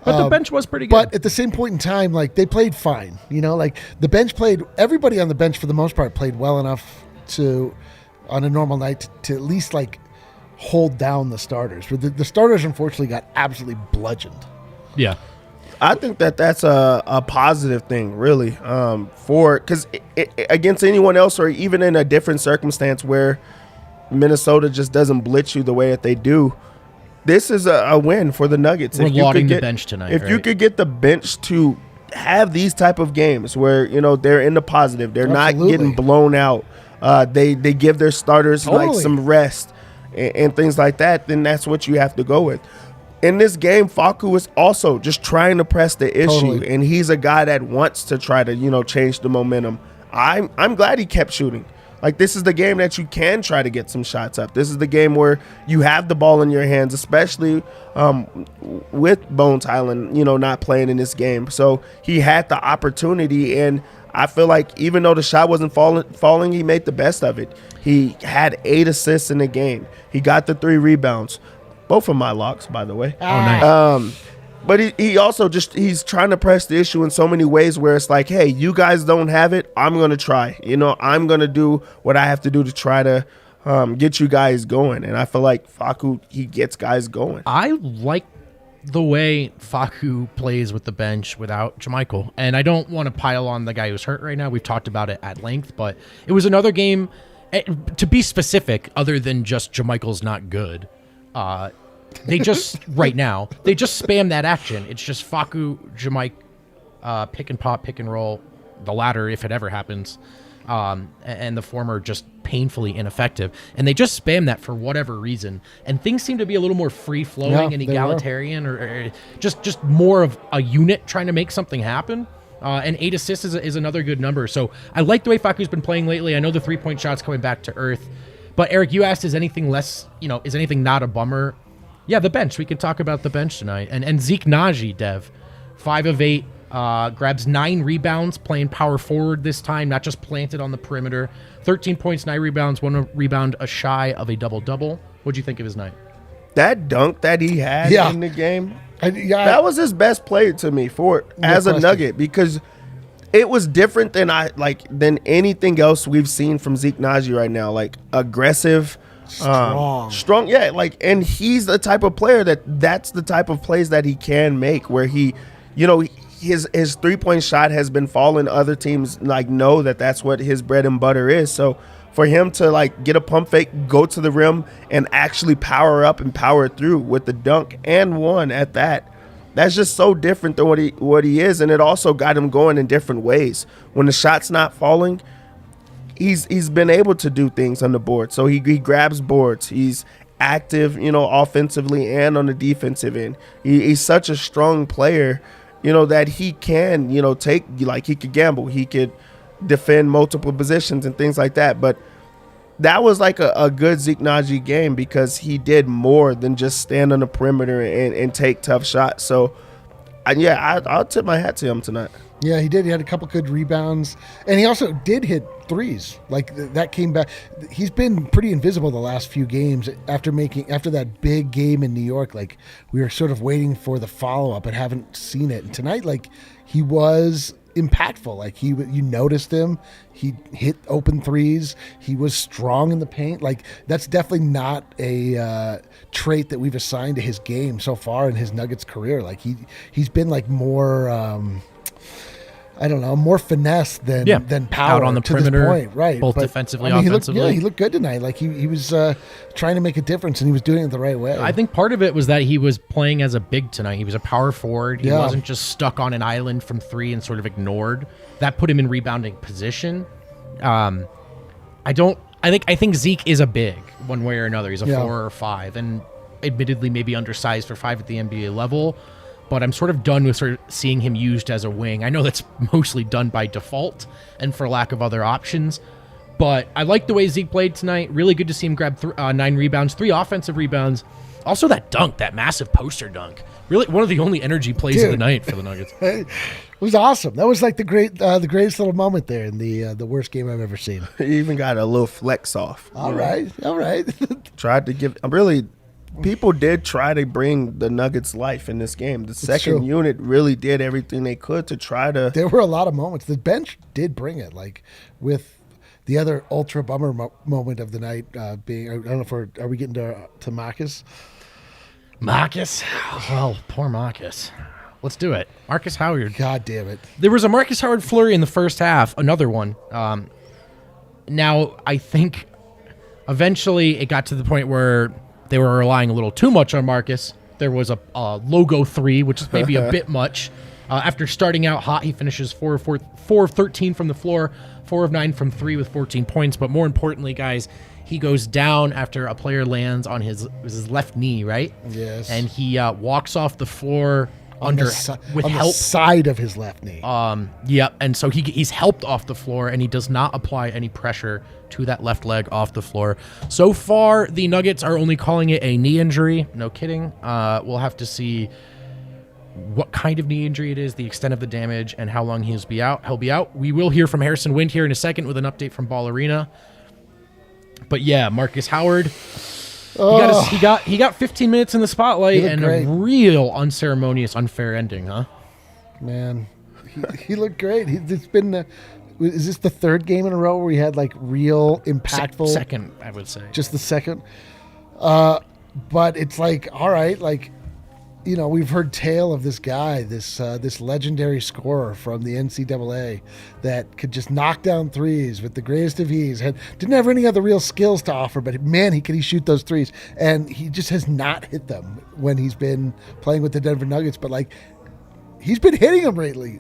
but the bench was pretty good. But at the same point in time, like they played fine. Like the bench played. Everybody on the bench for the most part played well enough to, on a normal night, to at least like hold down the starters. The starters unfortunately got absolutely bludgeoned. Yeah. I think that's a positive thing, really, because against anyone else, or even in a different circumstance where Minnesota just doesn't blitz you the way that they do, this is a win for the Nuggets. We're lauding the bench tonight. If you could get the bench to have these type of games where they're in the positive, they're not getting blown out, they give their starters like some rest and things like that, then that's what you have to go with. In this game, Facu is also just trying to press the issue, and he's a guy that wants to try to change the momentum. I'm glad he kept shooting. Like, this is the game that you can try to get some shots up. This is the game where you have the ball in your hands, especially with Bones Highland, not playing in this game. So he had the opportunity, and I feel like even though the shot wasn't falling, he made the best of it. He had 8 assists in the game. He got the 3 rebounds. Both of my locks, by the way. Oh, nice. But he also he's trying to press the issue in so many ways where it's like, hey, you guys don't have it. I'm going to try. I'm going to do what I have to do to try to get you guys going. And I feel like Facu, he gets guys going. I like the way Facu plays with the bench without JaMychal. And I don't want to pile on the guy who's hurt right now. We've talked about it at length. But it was another game, to be specific, other than just JaMychal's not good. They just right now they just spam that action. It's just Facu, JaMychal, pick and pop, pick and roll, the latter if it ever happens, and the former just painfully ineffective. And they just spam that for whatever reason. And things seem to be a little more free flowing and egalitarian, or just more of a unit trying to make something happen. And 8 assists is another good number. So I like the way Facu's been playing lately. I know the 3-point shot's coming back to earth. But Eric, you asked, is anything not a bummer? Yeah, the bench. We can talk about the bench tonight. And Zeke Nnaji, Dev, 5 of 8, grabs 9 rebounds, playing power forward this time, not just planted on the perimeter. 13 points, 9 rebounds, 1 rebound, a shy of a double-double. What'd you think of his night? That dunk that he had in the game, that was his best play to me as a Nugget, because it was different than anything else we've seen from Zeke Nnaji right now. Like, aggressive, strong. Yeah, and he's the type of player that's the type of plays that he can make, where he, his 3-point shot has been falling. Other teams know that's what his bread and butter is. So for him to get a pump fake, go to the rim, and actually power up and power through with the dunk and one at that. That's just so different than what he is, and it also got him going in different ways. When the shot's not falling, he's been able to do things on the board. So he grabs boards. He's active, offensively and on the defensive end. He's such a strong player, that he can, take, he could gamble. He could defend multiple positions and things like that. But that was a good Zeke Nnaji game, because he did more than just stand on the perimeter and take tough shots. So, I'll tip my hat to him tonight. Yeah, he did. He had a couple good rebounds, and he also did hit threes. That came back. He's been pretty invisible the last few games after that big game in New York. We were sort of waiting for the follow-up and haven't seen it. And tonight, he was impactful. You noticed him. He hit open threes. He was strong in the paint. That's definitely not a trait that we've assigned to his game so far in his Nuggets career. He's been more I don't know, more finesse than power out on the to perimeter, this point, right? both defensively, offensively. He looked good tonight. Like he was trying to make a difference, and he was doing it the right way. I think part of it was that he was playing as a big tonight. He was a power forward. He Yeah. wasn't just stuck on an island from three and sort of ignored. That put him in rebounding position. I think Zeke is a big one way or another. He's a 4 or 5, and admittedly maybe undersized for 5 at the NBA level. But I'm sort of done with sort of seeing him used as a wing. I know that's mostly done by default and for lack of other options. But I like the way Zeke played tonight. Really good to see him grab 9 rebounds, 3 offensive rebounds. Also that dunk, that massive poster dunk. Really one of the only energy plays of the night for the Nuggets. It was awesome. That was like the greatest little moment there in the worst game I've ever seen. He even got a little flex off. All right. Tried to give. People did try to bring the Nuggets life in this game. The second true. unit really did everything they could to try to. There were a lot of moments. The bench did bring it, like with the other ultra bummer moment of the night being. I don't know if are we getting to Marcus? Marcus? Well, poor Marcus. Let's do it. Markus Howard. God damn it. There was a Markus Howard flurry in the first half, another one. Now, I think eventually it got to the point where they were relying a little too much on Marcus. There was a logo 3, which is maybe a bit much. After starting out hot, he finishes 4 of 13 from the floor, 4 of 9 from 3 with 14 points. But more importantly, guys, he goes down after a player lands on his left knee, right? Yes. And he walks off the floor On the side of his left knee. Yep. And so he's helped off the floor, and he does not apply any pressure to that left leg off the floor. So far, the Nuggets are only calling it a knee injury. No kidding. We'll have to see what kind of knee injury it is, the extent of the damage, and how long he'll be out. We will hear from Harrison Wind here in a second with an update from Ball Arena. But yeah, Markus Howard. He got 15 minutes in the spotlight and great. A real unceremonious, unfair ending, huh? Man, he looked great. It's been. Is this the third game in a row where he had like real impactful? Second, I would say. Just the second. But it's like, all right, like, you know, we've heard tale of this guy, this legendary scorer from the NCAA that could just knock down threes with the greatest of ease. Didn't have any other real skills to offer, but man, he shoot those threes, and he just has not hit them when he's been playing with the Denver Nuggets. But like, he's been hitting them lately.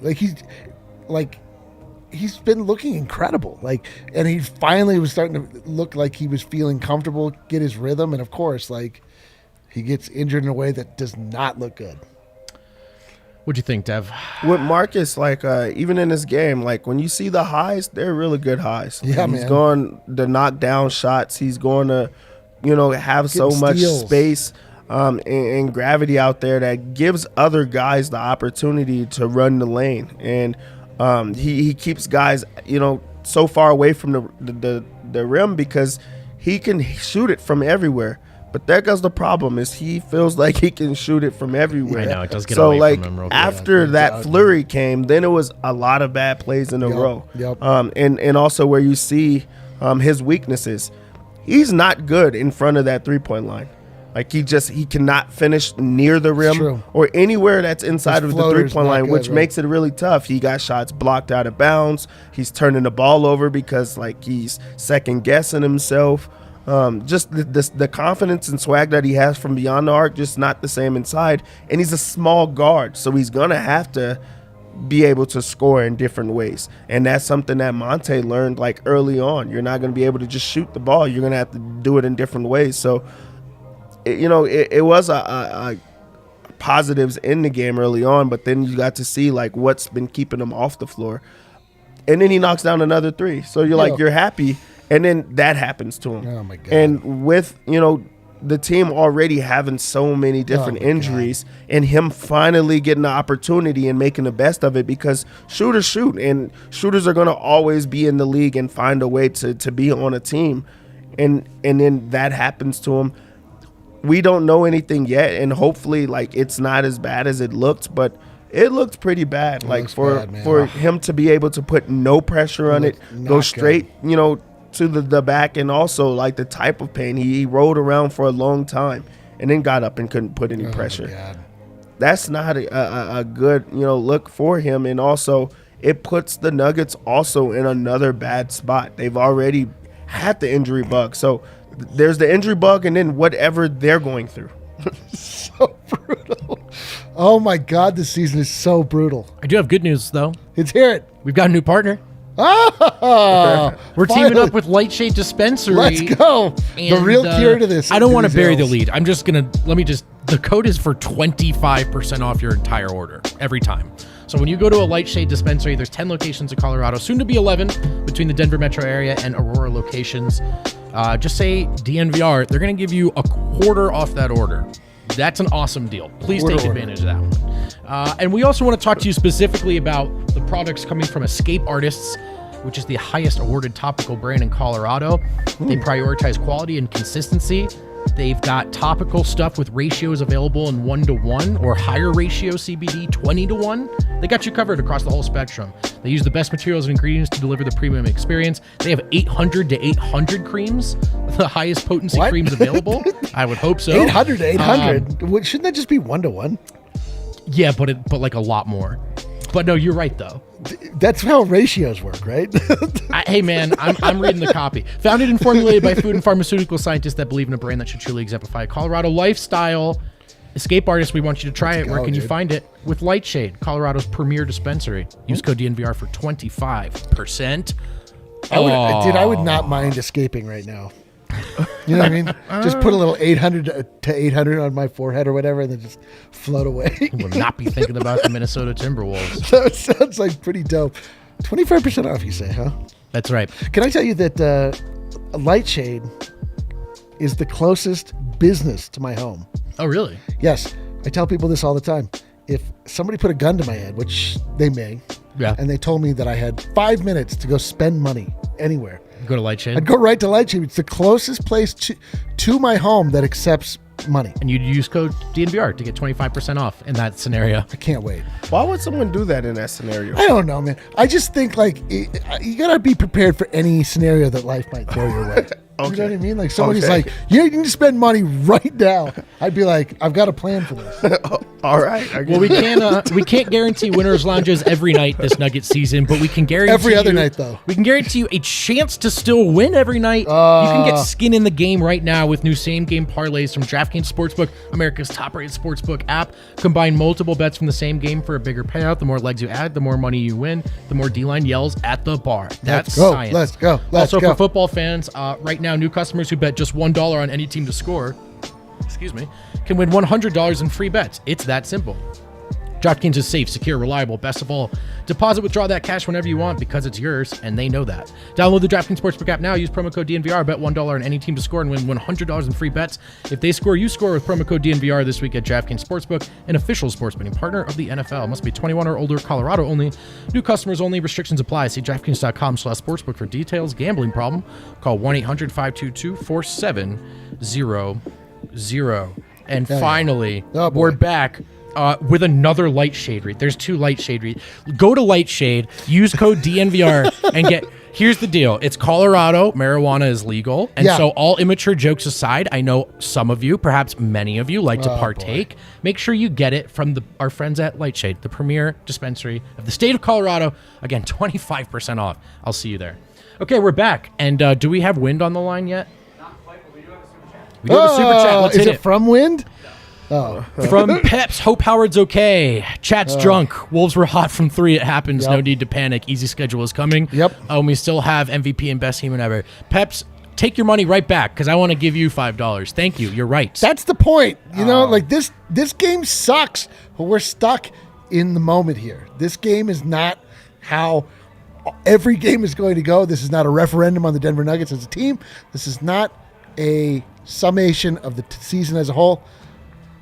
He's been looking incredible. Like, and he finally was starting to look like he was feeling comfortable, get his rhythm, and of course, like, he gets injured in a way that does not look good. What'd you think, Dev? With Marcus, like, even in this game, like, when you see the highs, they're really good highs. Yeah, He's man. going to knock down shots. He's going to, have so Getting much steals. space and gravity out there that gives other guys the opportunity to run the lane. And he keeps guys, so far away from the rim because he can shoot it from everywhere. But there goes the problem: is he feels like he can shoot it from everywhere. I know, it does get so away like from him real quick. after that flurry came, then it was a lot of bad plays in a row. Yep. And also where you see his weaknesses, he's not good in front of that 3-point line. Like he cannot finish near the rim true. or anywhere that's inside His of the floater's 3-point not line, good, which right. makes it really tough. He got shots blocked out of bounds. He's turning the ball over because like he's second guessing himself. Just the confidence and swag that he has from beyond the arc, just not the same inside. And he's a small guard, so he's gonna have to be able to score in different ways. And that's something that Monte learned like early on. You're not gonna be able to just shoot the ball. You're gonna have to do it in different ways. So, it was a positives in the game early on, but then you got to see like what's been keeping him off the floor. And then he knocks down another 3. So you're like, you're happy. And then that happens to him. Oh, my God. And with, the team already having so many different injuries and him finally getting the opportunity and making the best of it, because shooters shoot, and shooters are going to always be in the league and find a way to be on a team. And then that happens to him. We don't know anything yet, and hopefully like it's not as bad as it looked, but it looked pretty bad. Like for him to be able to put no pressure on it, go straight, to the back, and also like the type of pain he rolled around for a long time and then got up and couldn't put any pressure. God. That's not a good look for him. And also it puts the Nuggets also in another bad spot. They've already had the injury bug. So there's the injury bug and then whatever they're going through. So brutal. Oh, my God. This season is so brutal. I do have good news, though. Let's hear it. We've got a new partner. Oh, We're teaming up with Lightshade Dispensary. Let's go. The And, real cure to this. I don't want to bury the ills. lead. I'm just going to, the code is for 25% off your entire order every time. So when you go to a Lightshade Dispensary, there's 10 locations in Colorado, soon to be 11 between the Denver metro area and Aurora locations. Just say DNVR. They're going to give you a quarter off that order. That's an awesome deal. Please take advantage of that one. And we also want to talk to you specifically about the products coming from Escape Artists, which is the highest awarded topical brand in Colorado. They prioritize quality and consistency. They've got topical stuff with ratios available in 1-to-1 or higher ratio CBD 20-to-1. They got you covered across the whole spectrum. They use the best materials and ingredients to deliver the premium experience. They have 800 to 800 creams, the highest potency creams available. I would hope so. 800 to 800. Shouldn't that just be 1-to-1? Yeah, but like a lot more. But no, you're right though. That's how ratios work, right? Hey man, I'm reading the copy. Founded and formulated by food and pharmaceutical scientists that believe in a brand that should truly exemplify Colorado lifestyle. Escape Artists, we want you to try it. Where can you find it? With Lightshade, Colorado's premier dispensary. Use code DNVR for 25%. I would not mind escaping right now. You know what I mean? Just put a little 800 to 800 on my forehead or whatever, and then just float away. Will not be thinking about the Minnesota Timberwolves. That sounds like pretty dope. 25% off, you say, huh? That's right. Can I tell you that Lightshade is the closest business to my home? Oh, really? Yes. I tell people this all the time. If somebody put a gun to my head, which they may, and they told me that I had 5 minutes to go spend money anywhere, Go to Lightshade. I'd go right to Lightshade. It's the closest place to my home that accepts money. And you'd use code DNVR to get 25% off in that scenario. I can't wait. Why would someone do that in that scenario? I don't know, man. I just think you gotta be prepared for any scenario that life might throw your way. You know what I mean? Like somebody's like, you need to spend money right now. I'd be like, I've got a plan for this. All right. Well, we can't guarantee winners lounges every night this Nugget season, but we can guarantee Every other night, though. We can guarantee you a chance to still win every night. You can get skin in the game right now with new same game parlays from DraftKings Sportsbook, America's top-rated sportsbook app. Combine multiple bets from the same game for a bigger payout. The more legs you add, the more money you win. The more D-line yells at the bar. That's science. Let's go. Also, for football fans, right now, new customers who bet just $1 on any team to score, can win $100 in free bets. It's that simple. DraftKings is safe, secure, reliable. Best of all, deposit, withdraw that cash whenever you want because it's yours, and they know that. Download the DraftKings Sportsbook app now. Use promo code DNVR. Bet $1 on any team to score and win $100 in free bets. If they score, you score with promo code DNVR this week at DraftKings Sportsbook, an official sports betting partner of the NFL. Must be 21 or older, Colorado only. New customers only. Restrictions apply. See DraftKings.com/sportsbook for details. Gambling problem? Call 1-800-522-4700. And finally, we're back with another Lightshade read. There's 2 Lightshade read. Go to Lightshade, use code DNVR, and get... Here's the deal. It's Colorado. Marijuana is legal. And so all immature jokes aside, I know some of you, perhaps many of you, like to partake. Make sure you get it from our friends at Lightshade, the premier dispensary of the state of Colorado. Again, 25% off. I'll see you there. Okay, we're back. And do we have Wind on the line yet? Not quite, but we do have a super chat. We do have a super chat. Let's hit it from Wind? Oh. From Peps, hope Howard's okay. Chat's drunk. Wolves were hot from 3. It happens. No need to panic. Easy schedule is coming. And we still have MVP and best human ever. Peps, take your money right back because I want to give you $5. Thank you. You're right. That's the point. You know, like this game sucks, but we're stuck in the moment here. This game is not how every game is going to go. This is not a referendum on the Denver Nuggets as a team. This is not a summation of the season as a whole.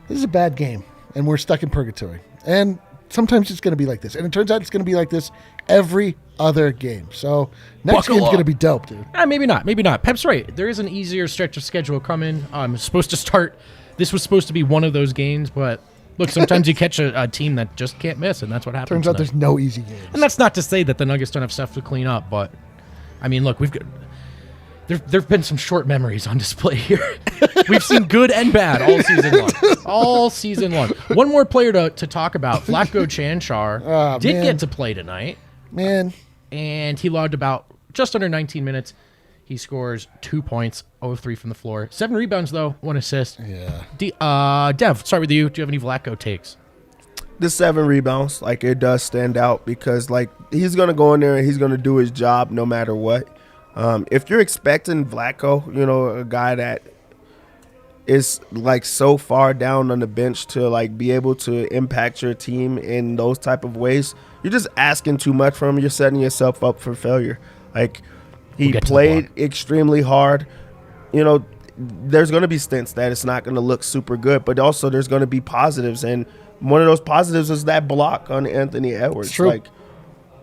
This is a bad game, and we're stuck in purgatory. And sometimes it's going to be like this. And it turns out it's going to be like this every other game. So next game's going to be dope, dude. Maybe not. Maybe not. Pep's right. There is an easier stretch of schedule coming. Supposed to start. This was supposed to be one of those games, but look, sometimes you catch a team that just can't miss, and that's what happens. Turns out there's no easy games. And that's not to say that the Nuggets don't have stuff to clean up, but I mean, look, we've got. There've been some short memories on display here. We've seen good and bad all season long. All season long. One more player to talk about. Vlatko Chanchar did get to play tonight. Man, And he logged about just under 19 minutes. He scores 2 points, 0 of 3 from the floor. 7 rebounds, though, 1 assist. yeah. Dev, start with you. Do you have any Vlatko takes? The 7 rebounds, like, it does stand out because, like, he's going to go in there and he's going to do his job no matter what. If you're expecting Vlatko, you know, a guy that is, like, so far down on the bench to, like, be able to impact your team in those type of ways, you're just asking too much from him. You're setting yourself up for failure. Like, he played extremely hard. You know, there's going to be stints that it's not going to look super good, but also there's going to be positives. And one of those positives is that block on Anthony Edwards. True. Like,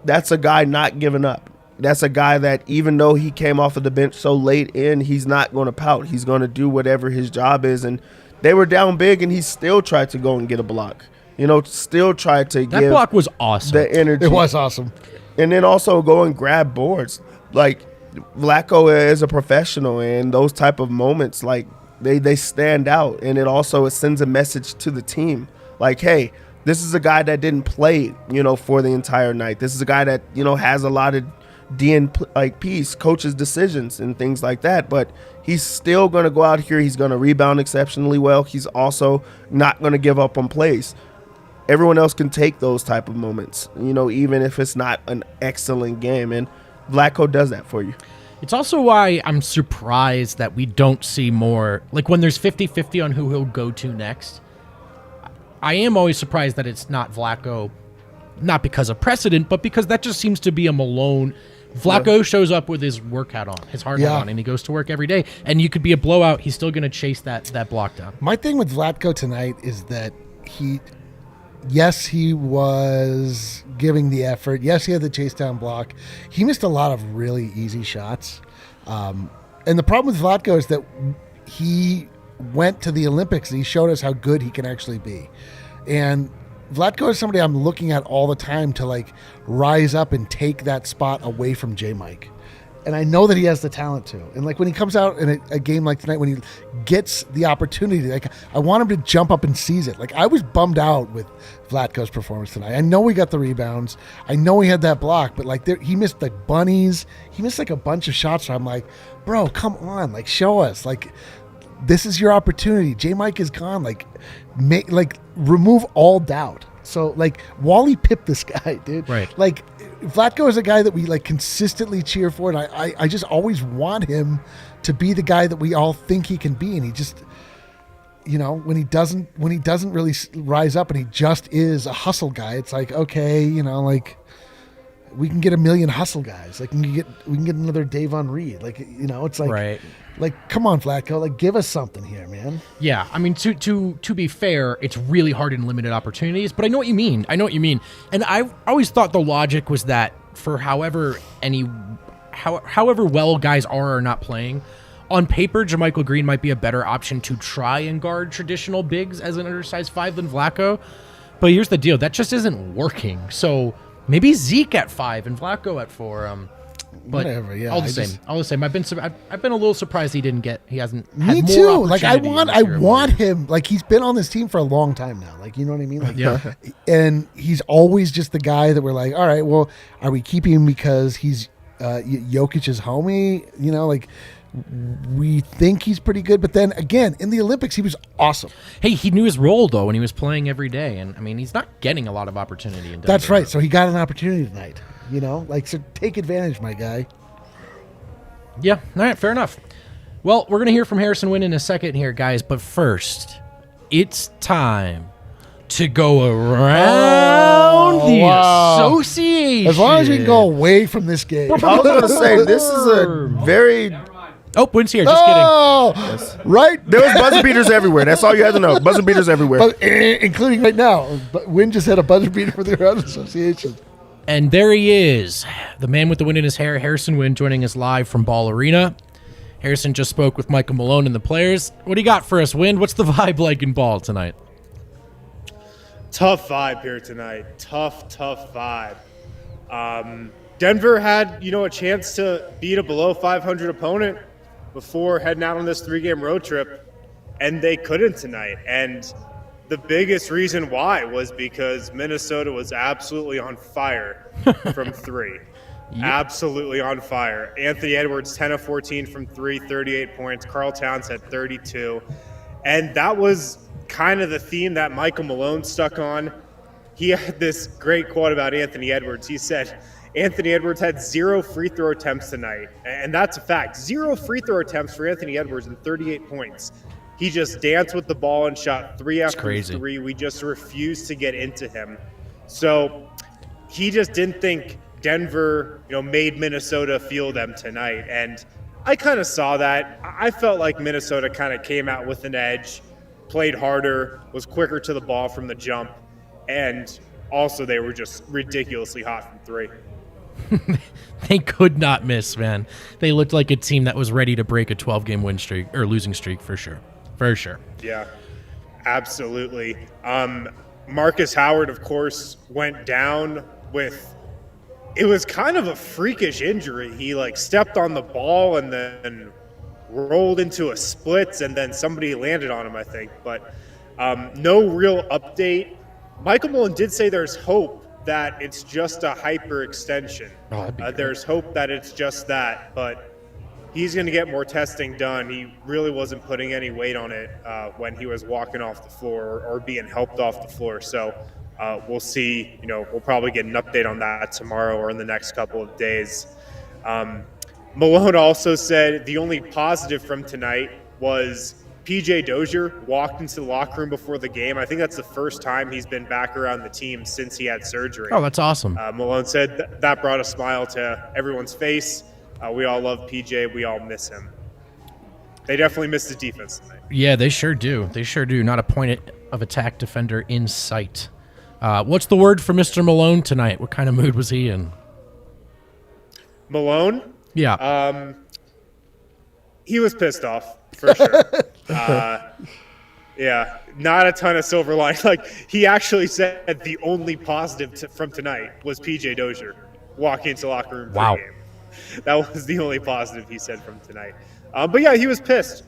that's a guy not giving up. That's a guy that even though he came off of the bench so late in, he's not going to pout. He's going to do whatever his job is. And they were down big, and he still tried to go and get a block. You know, still tried to That give block was awesome. the energy. It was awesome. And then also go and grab boards. Like, Vlatko is a professional, and those type of moments, like, they stand out. And it sends a message to the team. Like, hey, this is a guy that didn't play, you know, for the entire night. This is a guy that, you know, has a lot of DNPs, coaches' decisions and things like that. But he's still going to go out here. He's going to rebound exceptionally well. He's also not going to give up on plays. Everyone else can take those type of moments, you know, even if it's not an excellent game. And Vlatko does that for you. It's also why I'm surprised that we don't see more. Like, when there's 50-50 on who he'll go to next, I am always surprised that it's not Vlatko, not because of precedent, but because that just seems to be a Malone. Vlatko shows up with his work hat on, his hard hat on, and he goes to work every day. And you could be a blowout. He's still going to chase that block down. My thing with Vlatko tonight is that yes, he was giving the effort. Yes, he had the chase down block. He missed a lot of really easy shots. And the problem with Vlatko is that he went to the Olympics and he showed us how good he can actually be. And Vlatko is somebody I'm looking at all the time to, like, rise up and take that spot away from J-Mike. And I know that he has the talent to. And, like, when he comes out in a game like tonight, when he gets the opportunity, like, I want him to jump up and seize it. Like, I was bummed out with Vlatko's performance tonight. I know he got the rebounds. I know he had that block. But, like, he missed, like, bunnies. He missed, like, a bunch of shots where I'm like, bro, come on. Like, show us. Like, this is your opportunity. J-Mike is gone. Like, remove all doubt. So, like, Wally pipped this guy, dude. Right. Like, Vlatko is a guy that we, like, consistently cheer for, and I just always want him to be the guy that we all think he can be, and he just, you know, when he doesn't really rise up and he just is a hustle guy, it's like, okay, you know, like, we can get a million hustle guys. Like, we can get another Davon Reed. Like, you know, it's like, Right. Like, come on, Vlatko, like, give us something here, man. Yeah, I mean, to be fair, it's really hard in limited opportunities, but I know what you mean. And I always thought the logic was that for however well guys are or not playing, on paper, JaMychal Green might be a better option to try and guard traditional bigs as an undersized 5 than Vlatko. But here's the deal, that just isn't working. So maybe Zeke at 5 and Vlatko at 4. But whatever, yeah. All the same. I've been a little surprised he hasn't. Me had more too. Like, I opportunity want him. Like, he's been on this team for a long time now. Like, you know what I mean? Like, Yeah. And he's always just the guy that we're like, all right, well, are we keeping him because he's Jokic's homie? You know, like, we think he's pretty good, but then again, in the Olympics, he was awesome. Hey, he knew his role though when he was playing every day, and I mean, he's not getting a lot of opportunity in Denver. That's right. So he got an opportunity tonight. You know, like, so take advantage, my guy. Yeah. All right. Fair enough. Well, we're gonna hear from Harrison Wind in a second here, guys. But first, it's time to go around the association. As long as we can go away from this game. I was going to say, this is a very... Oh, Wind's here. Just kidding. Oh, right. There was buzzer beaters everywhere. That's all you had to know. Buzzer beaters everywhere. But, including right now. But Wind just had a buzzer beater for the Around Association. And there he is, the man with the wind in his hair, Harrison Wind, joining us live from Ball Arena. Harrison just spoke with Michael Malone and the players. What do you got for us, Wind? What's the vibe like in Ball tonight? Tough vibe here tonight. Tough vibe. Denver had, a chance to beat a below 500 opponent before heading out on this 3-game road trip, and they couldn't tonight. And the biggest reason why was because Minnesota was absolutely on fire from three. Absolutely on fire. Anthony Edwards, 10 of 14 from three, 38 points. Anthon-towns had 32. And that was kind of the theme that Michael Malone stuck on. He had this great quote about Anthony Edwards. He said, Anthony Edwards had 0 free throw attempts tonight. And that's a fact. 0 free throw attempts for Anthony Edwards and 38 points. He just danced with the ball and shot 3 after 3. We just refused to get into him. So he just didn't think Denver, made Minnesota feel them tonight. And I kind of saw that. I felt like Minnesota kind of came out with an edge, played harder, was quicker to the ball from the jump. And also they were just ridiculously hot from 3. They could not miss, man. They looked like a team that was ready to break a 12-game win streak or losing streak for sure. For sure. Yeah, absolutely. Markus Howard, of course, went down with, it was kind of a freakish injury. He stepped on the ball and then rolled into a splits, and then somebody landed on him, I think. But no real update. Michael Malone did say there's hope that it's just a hyperextension. There's hope that it's just that, but he's going to get more testing done. He really wasn't putting any weight on it when he was walking off the floor or being helped off the floor. So we'll see. We'll probably get an update on that tomorrow or in the next couple of days. Malone also said the only positive from tonight was PJ Dozier walked into the locker room before the game. I think that's the first time he's been back around the team since he had surgery. Oh, that's awesome. Malone said that brought a smile to everyone's face. We all love PJ. We all miss him. They definitely missed his defense tonight. Yeah, they sure do. They sure do. Not a point of attack defender in sight. What's the word for Mr. Malone tonight? What kind of mood was he in? Malone? Yeah. He was pissed off, for sure. Yeah, not a ton of silver lining. He actually said the only positive from tonight was PJ Dozier walking into the locker room for the game. That was the only positive he said from tonight. But yeah, he was pissed.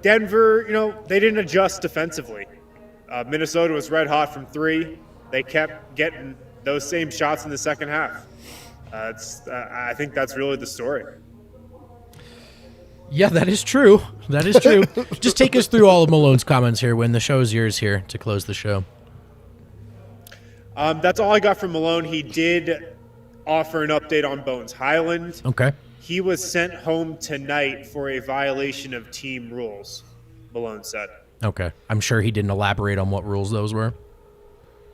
Denver, they didn't adjust defensively. Minnesota was red hot from 3. They kept getting those same shots in the second half. I think that's really the story. Yeah, that is true. That is true. Just take us through all of Malone's comments here when the show's yours here to close the show. That's all I got from Malone. He did offer an update on Bones Highland. Okay. He was sent home tonight for a violation of team rules, Malone said. Okay. I'm sure he didn't elaborate on what rules those were.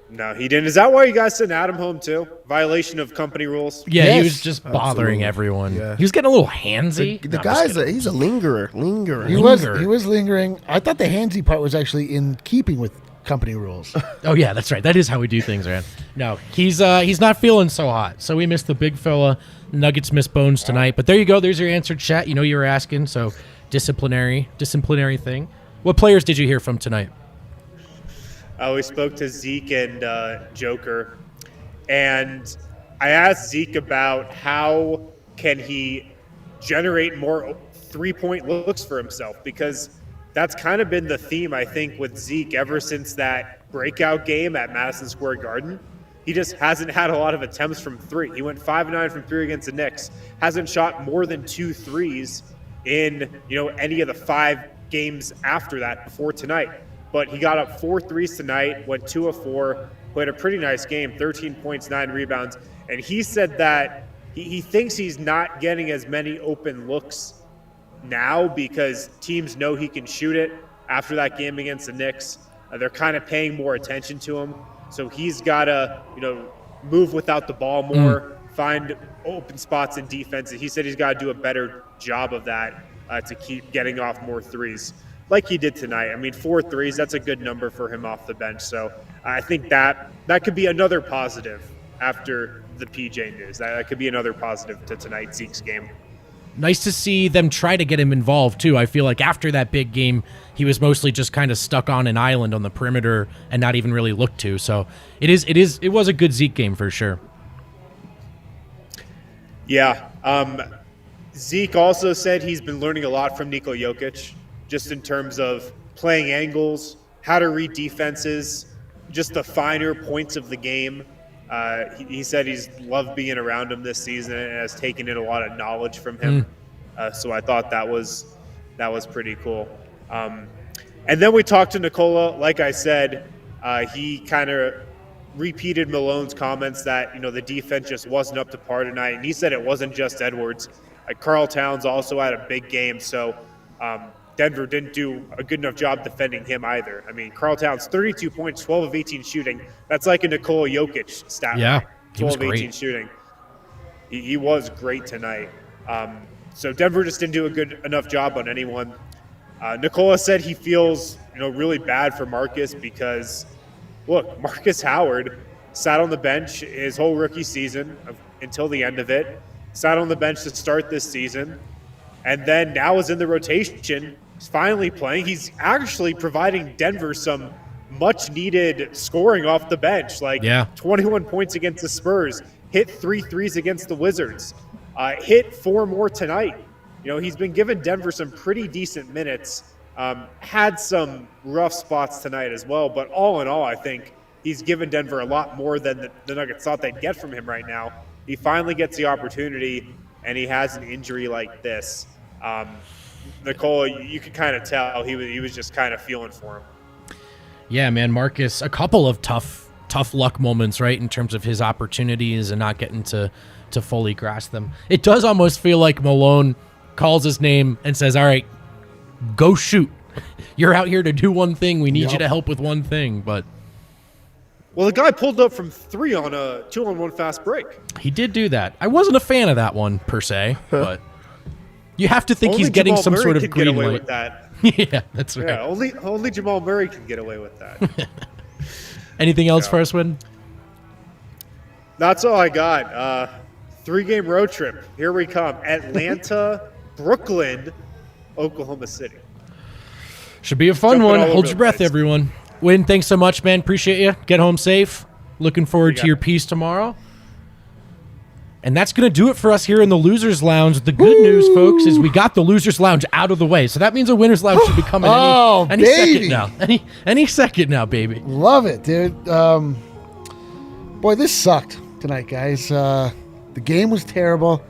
No, he didn't. Is that why you guys sent Adam home too? Violation of company rules? Yeah, Yes. he was just bothering everyone. Yeah. He was getting a little handsy. The guy's he's a lingerer. He was lingering. I thought the handsy part was actually in keeping with company rules. Oh yeah, that's right. That is how we do things, man. No, he's not feeling so hot. So we missed the big fella. Nuggets miss Bones tonight. But there you go. There's your answer, chat. You were asking. So disciplinary thing. What players did you hear from tonight? We spoke to Zeke and Joker, and I asked Zeke about how can he generate more 3-point looks for himself, because that's kind of been the theme, I think, with Zeke ever since that breakout game at Madison Square Garden. He just hasn't had a lot of attempts from 3. He went 5-9 from 3 against the Knicks, hasn't shot more than 2 threes in any of the 5 games after that before tonight. But he got up 4 threes tonight, went 2 of 4, played a pretty nice game, 13 points, 9 rebounds. And he said that he thinks he's not getting as many open looks now because teams know he can shoot it after that game against the Knicks. They're kind of paying more attention to him. So he's got to, move without the ball more, find open spots in defense. And he said he's got to do a better job of that to keep getting off more threes, like he did tonight. 4 threes, that's a good number for him off the bench. So I think that could be another positive after the PJ news. That could be another positive to tonight's Zeke's game. Nice to see them try to get him involved, too. I feel like after that big game, he was mostly just kind of stuck on an island on the perimeter and not even really looked to. So it was a good Zeke game for sure. Yeah. Zeke also said he's been learning a lot from Nikola Jokic, just in terms of playing angles, how to read defenses, just the finer points of the game. He said he's loved being around him this season and has taken in a lot of knowledge from him. So I thought that was pretty cool. And then we talked to Nikola. Like I said, he kind of repeated Malone's comments that, the defense just wasn't up to par tonight. And he said it wasn't just Edwards. Anthon-towns also had a big game. So Denver didn't do a good enough job defending him either. I mean, Anthon-towns, 32 points, 12 of 18 shooting. That's like a Nikola Jokic stat. Yeah, line, he was 12 of 18 great. shooting. He was great tonight. So Denver just didn't do a good enough job on anyone. Nikola said he feels, really bad for Marcus because, look, Markus Howard sat on the bench his whole rookie season until the end of it, sat on the bench to start this season, and then now is in the rotation. He's finally playing. He's actually providing Denver some much-needed scoring off the bench, 21 points against the Spurs, hit 3 threes against the Wizards, hit 4 more tonight. He's been giving Denver some pretty decent minutes, had some rough spots tonight as well, but all in all, I think he's given Denver a lot more than the Nuggets thought they'd get from him right now. He finally gets the opportunity, and he has an injury like this. Nikola, you could kind of tell he was just kind of feeling for him. Yeah, man, Marcus, a couple of tough luck moments, right, in terms of his opportunities and not getting to fully grasp them. It does almost feel like Malone calls his name and says, all right, go shoot. You're out here to do one thing. We need you to help with one thing. But well, the guy pulled up from 3 on a 2-on-1 fast break. He did do that. I wasn't a fan of that one per se, but you have to think only he's getting Jamal some Murray sort of can green get away light. with that. Yeah, that's right. Yeah, only Jamal Murray can get away with that. Anything else for us, Win? That's all I got. 3-game road trip. Here we come. Atlanta, Brooklyn, Oklahoma City. Should be a fun Jumping one. all Hold over your the breath, place. everyone. Win, thanks so much, man. Appreciate you. Get home safe. Looking forward to your piece tomorrow. And that's going to do it for us here in the Losers Lounge. The good news, folks, is we got the Losers Lounge out of the way. So that means a Winners Lounge should be coming any second now. Any second now, baby. Love it, dude. Boy, this sucked tonight, guys. The game was terrible.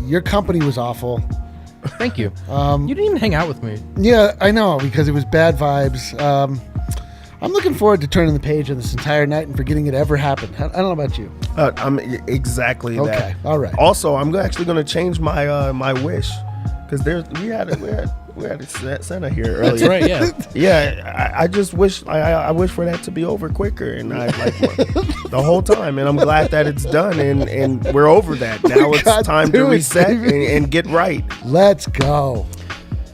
Your company was awful. Thank you. You didn't even hang out with me. Yeah, I know, because it was bad vibes. I'm looking forward to turning the page on this entire night and forgetting it ever happened. I don't know about you. I'm exactly that. Okay, all right. Also, I'm actually going to change my my wish because we had a Santa here earlier. That's right. Yeah. Yeah, I just wish I wish for that to be over quicker, and I the whole time, and I'm glad that it's done, and we're over that. Now it's time to reset and get right. Let's go.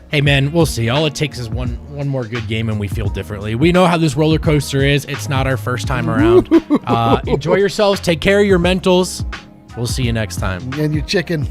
Hey, man, we'll see. All it takes is one more good game, and we feel differently. We know how this roller coaster is. It's not our first time around. Enjoy yourselves. Take care of your mentals. We'll see you next time. And your chicken.